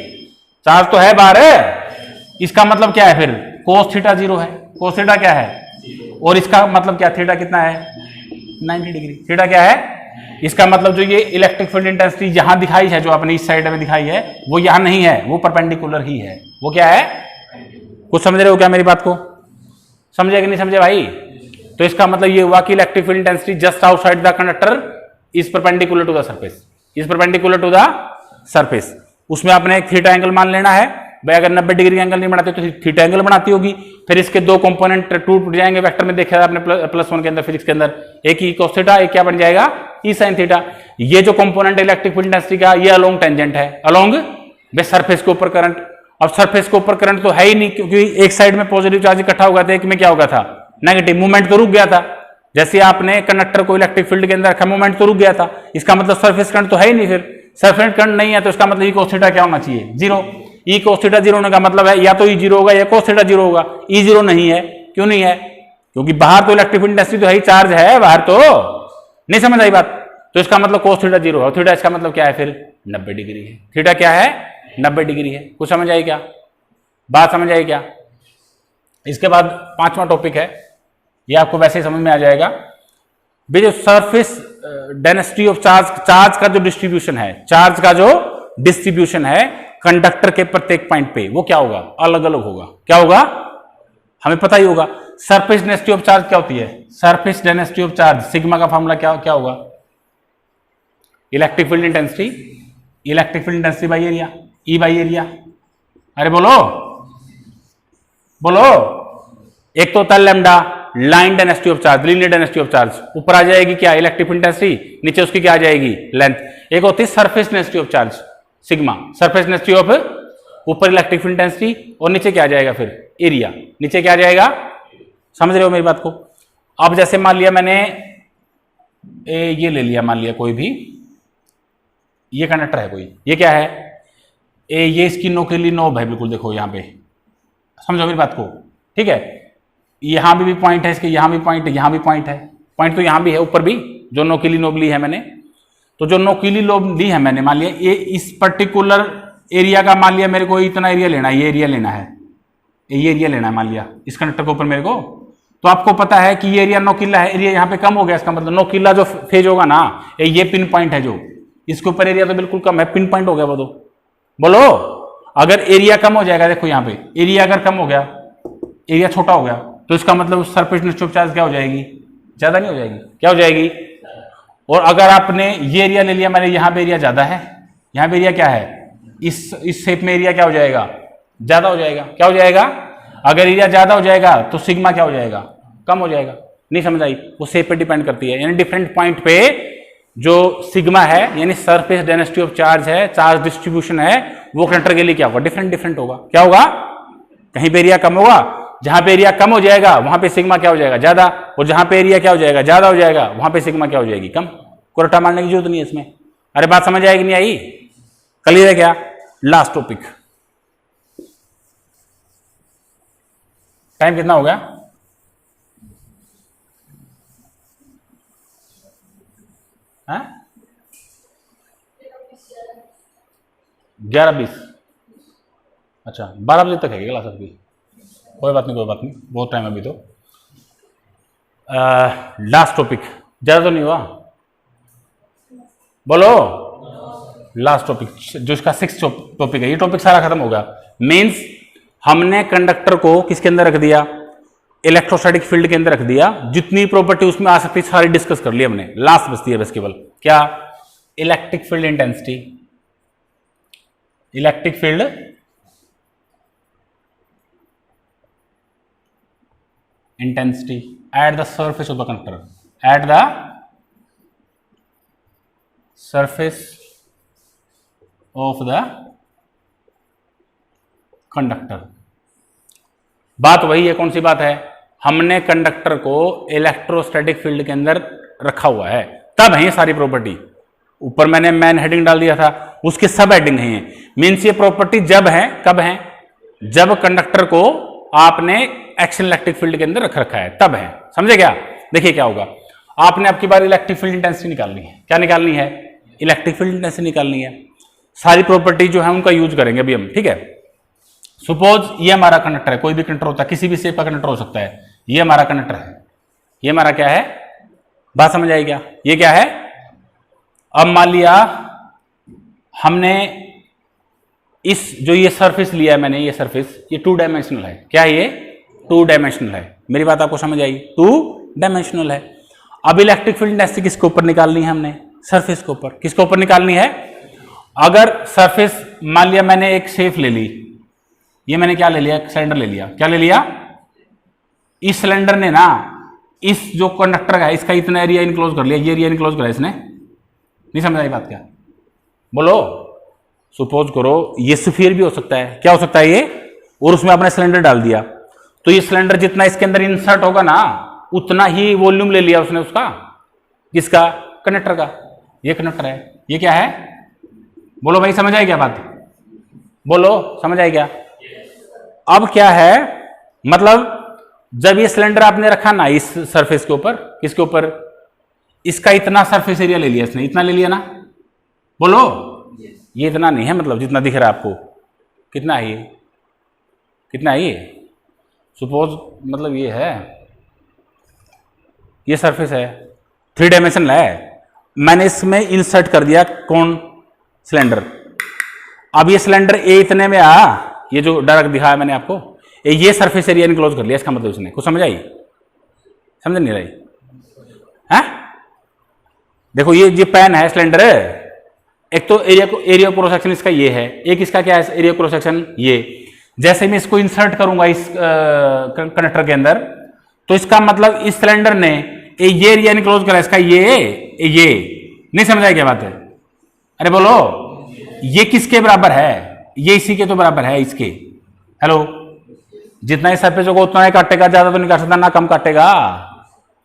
चार्ज तो है बाहर है। इसका मतलब क्या है फिर? cos थीटा जीरो है। cos थीटा क्या है? और इसका मतलब क्या? थीटा कितना है? 90 डिग्री। थीटा क्या है? इसका मतलब जो ये इलेक्ट्रिक फील्ड इंटेंसिटी यहां दिखाई है, जो आपने इस साइड में दिखाई है, वो यहां नहीं है, वो परपेंडिकुलर ही है। वो क्या है? कुछ समझ रहे हो क्या मेरी बात को? समझे कि नहीं समझे भाई? तो इसका मतलब ये हुआ कि electric field intensity just outside the conductor is perpendicular to the surface, is perpendicular to the surface. उसमें आपने एक थीटा एंगल मान लेना है भाई, अगर 90 डिग्री एंगल नहीं बनाते तो थीटा एंगल बनाती होगी। फिर इसके दो कंपोनेंट टूट जाएंगे वेक्टर में, देखा आपने +1 के अंदर फिजिक्स के अंदर, एक ई cos थीटा, एक क्या बन जाएगा ई sin थीटा। ये जो कंपोनेंट इलेक्ट्रिक फील्ड इंटेंसिटी का ये अलोंग टेंजेंट है, अलोंग बे सरफेस के ऊपर करंट। अब सरफेस के ऊपर करंट तो है ही नहीं, क्योंकि एक साइड में पॉजिटिव चार्ज इकट्ठा हो गया था, एक में क्या होगा था नेगेटिव, मूवमेंट तो रुक गया था। जैसे आपने कंडक्टर को इलेक्ट्रिक फील्ड के अंदर रखा, मूवमेंट तो रुक गया था, इसका मतलब सरफेस करंट तो है ही नहीं। फिर सरफेस करंट नहीं है तो इसका मतलब ई cos थीटा क्या होना चाहिए, जीरो। ई cos थीटा जीरो होने का मतलब है या तो ई जीरो होगा या cos थीटा जीरो होगा। ई जीरो नहीं है, क्यों नहीं है? क्योंकि बाहर तो इलेक्ट्रिक फील्ड इंटेंसिटी तो है ही, चार्ज है बाहर, तो नहीं समझ आई बात? तो इसका मतलब cos थीटा जीरो है। थीटा इसका मतलब क्या है फिर 90 डिग्री है। थीटा क्या है 90 डिग्री है। कुछ समझ आई क्या बात, समझ आई क्या? इसके बाद 5वां टॉपिक है, ये आपको वैसे ही समझ में आ जाएगा भाई, जो surface density of charge, charge का जो डिस्ट्रीब्यूशन है, चार्ज का जो डिस्ट्रीब्यूशन है कंडक्टर के प्रत्येक पॉइंट पे, वो क्या होगा, अलग अलग होगा। क्या होगा हमें पता ही होगा। सरफेस डेंसिटी ऑफ चार्ज क्या होती है, surface density of charge sigma का फॉर्मूला क्या होगा, electric field intensity, electric field intensity by area, E by area. अरे बोलो बोलो, एक तो होता है lambda, line density of charge, linear density of charge, ऊपर आ जाएगी क्या इलेक्ट्रिक फील्ड इंटेंसिटी, नीचे उसकी क्या आ जाएगी लेंथ। एक होती है surface density of charge sigma, surface density of, ऊपर इलेक्ट्रिक फील्ड इंटेंसिटी और नीचे क्या आ जाएगा फिर एरिया, नीचे क्या आ जाएगा। समझ रहे हो मेरी बात को? अब जैसे मान लिया मैंने ये ले लिया, मान लिया कोई भी ये कंडक्टर है कोई, ये क्या है ये इसकी नोकेली नोब है, बिल्कुल देखो यहाँ पे, समझो मेरी बात को, ठीक है। यहां भी पॉइंट है इसके, यहां भी पॉइंट है, यहां भी पॉइंट है, पॉइंट तो यहां भी है ऊपर भी, जो नोकीली नोब ली है मैंने। तो जो नोकीली नोब ली है मैंने, मान लिया ये इस पर्टिकुलर एरिया का, मान लिया मेरे को इतना एरिया लेना है, ये एरिया लेना है, ये एरिया लेना है मान लिया इस कंडक्टर के ऊपर मेरे को। तो आपको पता है कि ये एरिया नोकीला है, एरिया यहाँ पे कम हो गया, इसका मतलब नोकीला जो फेज होगा ना, ये पिन पॉइंट है जो, इसके ऊपर एरिया तो बिल्कुल कम है, पिन पॉइंट हो गया वो तो। बोलो अगर एरिया कम हो जाएगा, देखो यहाँ पे एरिया अगर कम हो गया, एरिया छोटा हो गया, तो इसका मतलब सरफेस डेंसिटी ऑफ चार्ज क्या हो जाएगी, ज्यादा नहीं हो जाएगी, क्या हो जाएगी। और अगर आपने ये एरिया ले लिया मैंने, यहाँ पे एरिया ज्यादा है, यहाँ पे एरिया क्या है, इस शेप में एरिया क्या हो जाएगा, ज्यादा हो जाएगा। क्या हो जाएगा, अगर एरिया ज्यादा हो जाएगा तो सिग्मा क्या हो जाएगा, कम हो जाएगा। नहीं समझ आई? वो शेप पे डिपेंड करती है, यानी डिफरेंट पॉइंट पे जो सिग्मा है, यानी सरफेस डेंसिटी ऑफ चार्ज है, चार्ज डिस्ट्रीब्यूशन है, वो कंडक्टर के लिए क्या होगा, डिफरेंट डिफरेंट होगा। क्या होगा, कहीं पे एरिया कम होगा, जहां पे एरिया कम हो जाएगा वहां पे सिग्मा क्या हो जाएगा, ज्यादा, और जहां पे एरिया क्या हो जाएगा, ज्यादा हो जाएगा, वहां पे सिग्मा क्या हो जाएगी, कम। कोरटा मारने की जरूरत नहीं है इसमें। अरे बात समझ आएगी नहीं आई? क्लियर है क्या? लास्ट टॉपिक, टाइम कितना हो गया, हाँ 11:20, अच्छा 12 बजे तक है क्लास आपकी? कोई बात नहीं, कोई बात नहीं, बहुत टाइम अभी तो। लास्ट टॉपिक, ज्यादा तो नहीं हुआ, बोलो। लास्ट टॉपिक जो इसका 6th टॉपिक है, ये टॉपिक सारा खत्म होगा। मींस हमने कंडक्टर को किसके अंदर रख दिया, इलेक्ट्रोस्टैटिक फील्ड के अंदर रख दिया, जितनी प्रॉपर्टी उसमें आ सकती सारी डिस्कस कर ली हमने। लास्ट बचती है बस केवल क्या, electric field intensity, electric field intensity at the surface of the conductor, at the surface of the conductor। बात वही है, कौन सी बात है, हमने कंडक्टर को इलेक्ट्रोस्टैटिक फील्ड के अंदर रखा हुआ है, तब है ये सारी प्रॉपर्टी। ऊपर मैंने मैन हेडिंग डाल दिया था, उसके सब हेडिंग है। मीन्स ये प्रॉपर्टी जब है, कब है, जब कंडक्टर को आपने एक्शन इलेक्ट्रिक फील्ड के अंदर रख रखा है, तब है। समझे क्या? देखिए क्या होगा, आपने आपकी बार इलेक्ट्रिक फील्ड इंटेंसिटी निकालनी है। क्या निकालनी है, इलेक्ट्रिक फील्ड इंटेंसिटी निकालनी है। सारी प्रॉपर्टी जो है उनका यूज करेंगे अभी हम, ठीक है। सपोज ये हमारा कंडक्टर है, कोई भी कंडक्टर होता है, किसी भी शेप का कंडक्टर हो सकता है, ये हमारा कंडक्टर है, ये हमारा क्या है, बात समझ आई क्या, ये क्या है। अब मान लिया हमने इस जो ये सरफेस लिया है मैंने, ये सरफेस ये 2 डायमेंशनल है, क्या है ये 2 डायमेंशनल है। मेरी बात आपको समझ आई? 2 डायमेंशनल है। अब इलेक्ट्रिक फील्ड इंटेंसिटी किसके ऊपर निकालनी है हमने? सरफेस के ऊपर। किसके ऊपर निकालनी है? अगर सरफेस मान लिया मैंने एक शेप ले ली, ये मैंने क्या ले लिया? एक सिलेंडर ले लिया। क्या ले लिया? इस सिलेंडर ने ना इस जो कंडक्टर का है इसका इतना एरिया इनक्लोज कर लिया, ये एरिया इनक्लोज करा इसने। नहीं समझ आई बात? क्या बोलो? सपोज करो ये स्फीयर भी हो सकता है। क्या हो सकता है ये? और उसमें आपने सिलेंडर डाल दिया, तो ये सिलेंडर जितना इसके अंदर इंसर्ट होगा ना उतना ही वॉल्यूम ले लिया उसने उसका। किसका? कंडक्टर का। ये कंडक्टर है, ये क्या है? बोलो भाई, समझ आई क्या बात? बोलो, समझ आई क्या? अब क्या है मतलब, जब ये सिलेंडर आपने रखा ना इस सरफेस के ऊपर, किसके ऊपर? इसका इतना सरफेस एरिया ले लिया इसने, इतना ले लिया ना। बोलो, ये इतना नहीं है, मतलब जितना दिख रहा है आपको। कितना है ये? कितना है ये? सपोज मतलब ये है, ये सरफेस है, 3 डायमेंशनल है। मैंने इसमें इंसर्ट कर दिया कौन? सिलेंडर। अब ये सिलेंडर ए इतने में ये जो डायरेक्ट दिखाया मैंने आपको, ये सरफेस एरिया इनक्लोज कर लिया। इसका मतलब इसने कुछ समझ आई? समझ नहीं रही है? देखो ये पेन है सिलेंडर, एक तो एरिया क्रॉस सेक्शन इसका ये है, एक इसका क्या है? एरिया क्रॉस सेक्शन ये। जैसे मैं इसको इंसर्ट करूंगा इस कंडक्टर के अंदर, तो इसका मतलब इस सिलेंडर ने ये एरिया इनक्लोज करा इसका, ये नहीं समझ आया क्या बात है? अरे बोलो, ये किसके बराबर है? ये इसी के तो बराबर है, इसके। हेलो, जितना ही सरफेस होगा उतना ही काटेगा, ज्यादा तो नहीं काट सकता, ना कम काटेगा।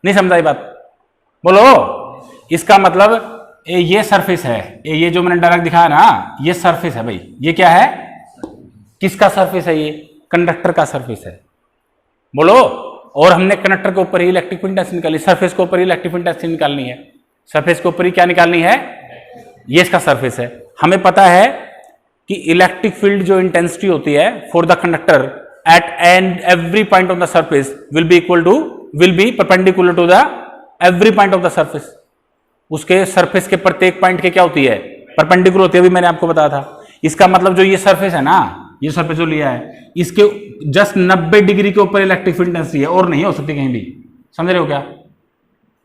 नहीं समझाई बात? बोलो, इसका मतलब ये सरफेस है, ये जो मैंने डायरेक्ट दिखाया ना, ये सरफेस है भाई। ये क्या है? किसका सरफेस है? ये कंडक्टर का सरफेस है। बोलो, और हमने कंडक्टर के ऊपर ही इलेक्ट्रिक फील्ड इंटेंसिटी निकाली, सरफेस के ऊपर ही इलेक्ट्रिक फील्ड इंटेंसिटी निकालनी है। सरफेस के ऊपर ही क्या निकालनी है? ये इसका सरफेस है। हमें पता है कि इलेक्ट्रिक फील्ड जो इंटेंसिटी होती है for the conductor at and every point of the surface will be perpendicular to the every point of the surface. उसके सरफेस के प्रत्येक पॉइंट के क्या होती है? परपेंडिकुलर होती है। अभी मैंने आपको बताया था। इसका मतलब जो ये सरफेस है ना, ये सरफेस जो लिया है, इसके जस्ट 90 डिग्री के ऊपर इलेक्ट्रिक फील्ड इंटेंसिटी है, और नहीं हो सकती कहीं भी। समझ रहे हो क्या?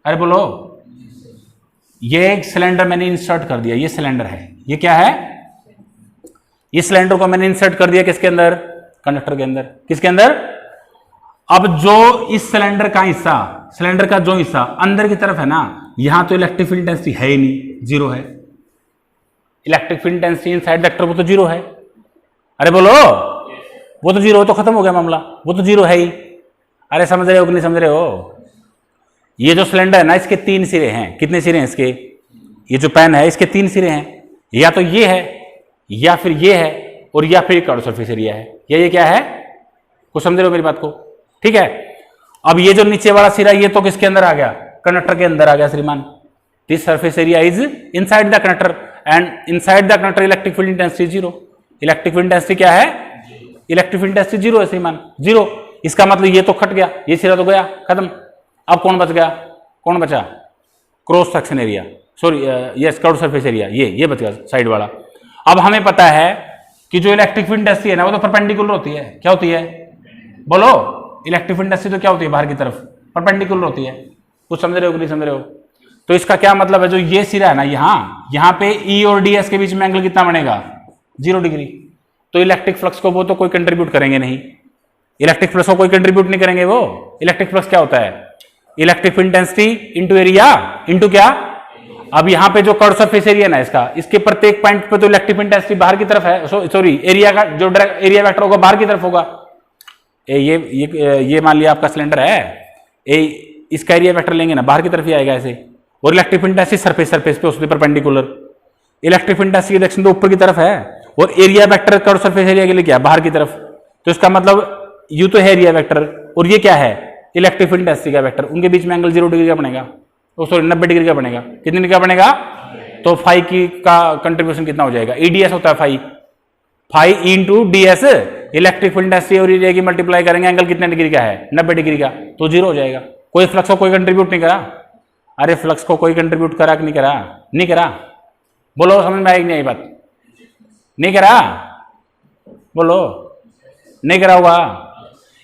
अरे बोलो, ये एक सिलेंडर मैंने इंसर्ट कर दिया, ये सिलेंडर है, ये क्या है? ये सिलेंडर को मैंने इंसर्ट कर दिया किसके अंदर? कंडक्टर के अंदर। किसके अंदर? अब जो इस सिलेंडर का हिस्सा, सिलेंडर का जो हिस्सा अंदर की तरफ है ना, यहां तो इलेक्ट्रिक फील्ड इंटेंसिटी है ही नहीं, 0 है। Electric field intensity inside vector वो तो 0 है। अरे बोलो, वो तो 0 हो तो खत्म हो गया मामला, वो तो 0 है ही। अरे समझ रहे हो कि नहीं समझ रहे हो? ये जो सिलेंडर है ना, इसके 3 सिरे हैं। कितने सिरे हैं इसके? ये जो पेन है इसके 3 सिरे हैं, या तो ये है, या फिर ये है, और या फिर कर्व सरफेस एरिया है। ये क्या है? कुछ समझ रहे हो मेरी बात को? ठीक है। अब ये जो नीचे वाला सिरा, ये तो किसके अंदर आ गया? कंडक्टर के अंदर आ गया श्रीमान। This surface area is inside the conductor and inside the conductor electric field intensity 0। Electric field intensity क्या है? इलेक्ट्रिक फील्ड इंटेंसिटी 0 है श्रीमान, 0। इसका मतलब ये तो कट गया, ये सिरा तो गया, खत्म। अब कौन बच गया? कौन बचा? Cross section area, sorry yes, curve surface area, ये बच गया साइड वाला। अब हमें पता है कि जो इलेक्ट्रिक फील्ड इंटेंसिटी है ना, वो तो परपेंडिकुलर होती है। क्या होती है? बोलो, इलेक्ट्रिक फील्ड इंटेंसिटी तो क्या होती है? बाहर की तरफ परपेंडिकुलर होती है। कुछ समझ रहे हो कि नहीं समझ रहे हो? तो इसका क्या मतलब है? जो ये सिरा है ना, यहां पे ई और डी एस के बीच में एंगल कितना बनेगा? 0 डिग्री। तो इलेक्ट्रिक फ्लक्स को वो तो कोई कंट्रीब्यूट करेंगे नहीं, इलेक्ट्रिक फ्लक्स को कोई कंट्रीब्यूट नहीं करेंगे वो। इलेक्ट्रिक फ्लक्स क्या होता है? Electric field intensity into area into क्या? अब यहां पे जो कर्व सरफेस एरिया ना इसका, इसके प्रत्येक पॉइंट पे तो इलेक्ट्रिक फील्ड इंटेंसिटी बाहर की तरफ है, सॉरी एरिया का जो एरिया वेक्टर होगा बाहर की तरफ होगा। ये मान लिया आपका सिलेंडर है, इसका एरिया वेक्टर लेंगे ना, बाहर की तरफ ही आएगा ऐसे। और इलेक्ट्रिक फील्ड इंटेंसिटी सरफेस पे उसके परपेंडिकुलर। इलेक्ट्रिक फील्ड इंटेंसिटी की डायरेक्शन तो ऊपर की तरफ है, और area vector curve surface area के लिए क्या? बाहर की तरफ। तो इसका मतलब यू तो है एरिया वेक्टर, और ये क्या है? इलेक्ट्रिक फील्ड इंटेंसिटी का वेक्टर। उनके बीच में एंगल 0 डिग्री का बनेगा, सॉरी 90 डिग्री का बनेगा। कितने डिग्री का बनेगा? तो फाई की का कंट्रीब्यूशन कितना हो जाएगा? ईडीएस होता है phi into D S, electric field intensity और एरिया की मल्टीप्लाई करेंगे, एंगल कितने डिग्री का है? 90 डिग्री का, तो 0 हो जाएगा। कोई फ्लक्स को कोई कंट्रीब्यूट नहीं करा? अरे फ्लक्स को कोई कंट्रीब्यूट करा कि नहीं करा? नहीं करा। बोलो, समझ में आएगी नहीं आई बात? नहीं करा? बोलो, नहीं करा होगा।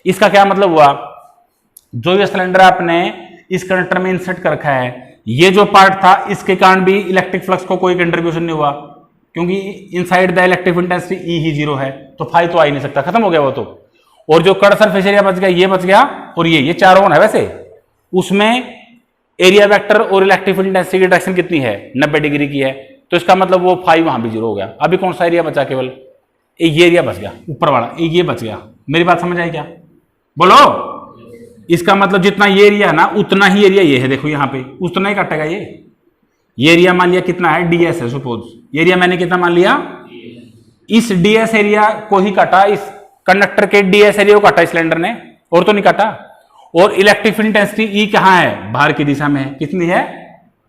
इसका क्या मतलब हुआ? जो ये सिलेंडर आपने इस कंडक्टर में इंसर्ट कर रखा है, ये जो पार्ट था इसके कारण भी इलेक्ट्रिक फ्लक्स को कोई कंट्रीब्यूशन नहीं हुआ, क्योंकि inside the electric intensity E he zero है, तो फाई तो आ ही नहीं सकता, खत्म हो गया वो तो। और जो कट सरफेस एरिया बच गया, ये बच गया, और ये 4 ओन है वैसे, उसमें एरिया वेक्टर और इलेक्ट्रिक इंटेंसिटी की डायरेक्शन कितनी है, 90 डिग्री की है, तो इसका मतलब वो फाई वहां भी जीरो हो गया। अभी कौन सा एरिया बचा, केवल ये एरिया बच गया, ऊपर वाला ये बच गया। मेरी बात समझ आई क्या, बोलो। इसका मतलब जितना ये एरिया ना उतना ही एरिया ये है, देखो यहाँ पे उतना ही काटेगा ये एरिया मान लिया कितना है, ds है सपोज, ये एरिया मैंने कितना मान लिया, इस ds एरिया को ही काटा, इस कंडक्टर के ds एरिया को काटा इस सिलेंडर ने, और तो नहीं काटा। और इलेक्ट्रिक इंटेंसिटी ई कहां है, बाहर की दिशा में है, कितनी है,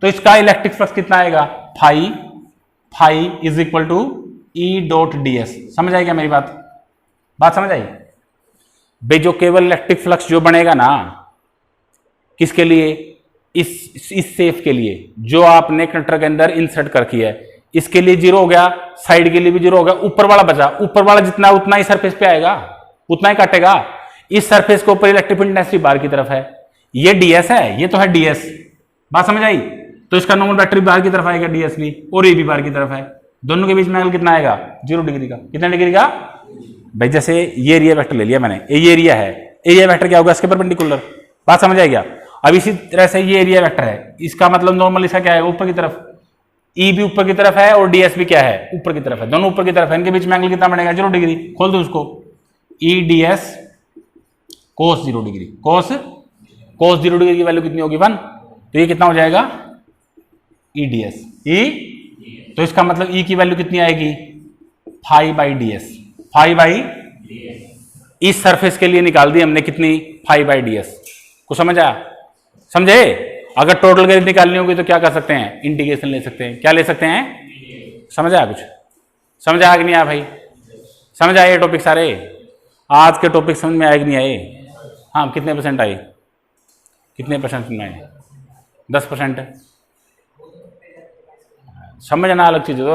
तो इसका इलेक्ट्रिक फ्लक्स कितना आएगा, phi is equal to E dot ds। समझ आई क्या मेरी बात समझ आई भाई। जो केवल इलेक्ट्रिक फ्लक्स जो बनेगा ना, किसके लिए, इस सेफ के लिए जो आपने कंडक्टर के अंदर इंसर्ट कर किया है, इसके लिए जीरो हो गया, साइड के लिए भी जीरो हो गया, ऊपर वाला बचा, ऊपर वाला जितना उतना ही सरफेस पे आएगा, उतना ही काटेगा। इस सरफेस के ऊपर इलेक्ट्रिक इंटेंसिटी बाहर की तरफ है, ये ds है, ये तो है ds, बात समझ आई। तो इसका नॉर्मल वेक्टर भी बाहर की तरफ आएगा, ds भी, और ये भी बाहर की तरफ है, दोनों के बीच में एंगल कितना आएगा, 0 डिग्री का। कितना डिग्री का भाई, जैसे ये एरिया वेक्टर ले लिया मैंने, ये एरिया है, एरिया वेक्टर क्या होगा, इसके परपेंडिकुलर, बात समझ आई क्या। अब इसी तरह से ये एरिया वेक्टर है, इसका मतलब नॉर्मल इसका क्या है, ऊपर की तरफ, ई भी ऊपर की तरफ है और ds भी क्या है, ऊपर की तरफ है, दोनों ऊपर की तरफ है, इनके बीच में एंगल कितना बनेगा, 0 डिग्री। खोल दो उसको, ई ds cos 0 degree, cos 0 degree की वैल्यू कितनी होगी 1, तो ये कितना हो जाएगा, ई ds, ई, तो इसका मतलब ई की वैल्यू कितनी आएगी, phi by ds, phi by इस सरफेस के लिए निकाल दी हमने कितनी, फाई बाई ds को। समझ आया, समझे। अगर टोटल वैल्यू निकालनी होगी तो क्या कर सकते हैं, इंटीग्रेशन ले सकते हैं, क्या ले सकते हैं, समझ आया, कुछ समझ आया कि नहीं आया भाई, समझ आए ये टॉपिक सारे, आज के टॉपिक समझ में आए कि नहीं आए, हाँ कितने परसेंट आए, कितने परसेंट में आए, 10%। समझना अलग चीज है,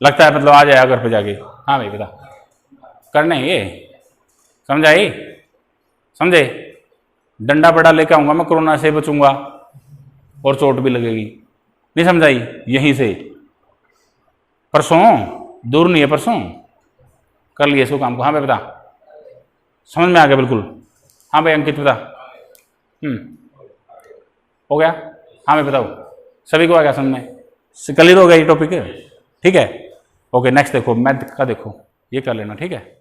लगता है मतलब आ जाए घर पे जाके, हाँ भाई बता करने ये, समझ आई, समझे। डंडा बड़ा लेके आऊंगा मैं, कोरोना से बचूंगा और चोट भी लगेगी, नहीं समझाई, यहीं से परसों, दूर नहीं है, परसों कर लिए इसको काम को। हाँ भाई बता, समझ में आ गया बिल्कुल, हाँ भाई अंकित बता, हो गया, हाँ भाई बताओ, सभी को आ गया समझ में, क्लियर हो गया ये टॉपिक, ठीक है। ओके नेक्स्ट देखो, मैथ का देखो, ये कर लेना, ठीक है।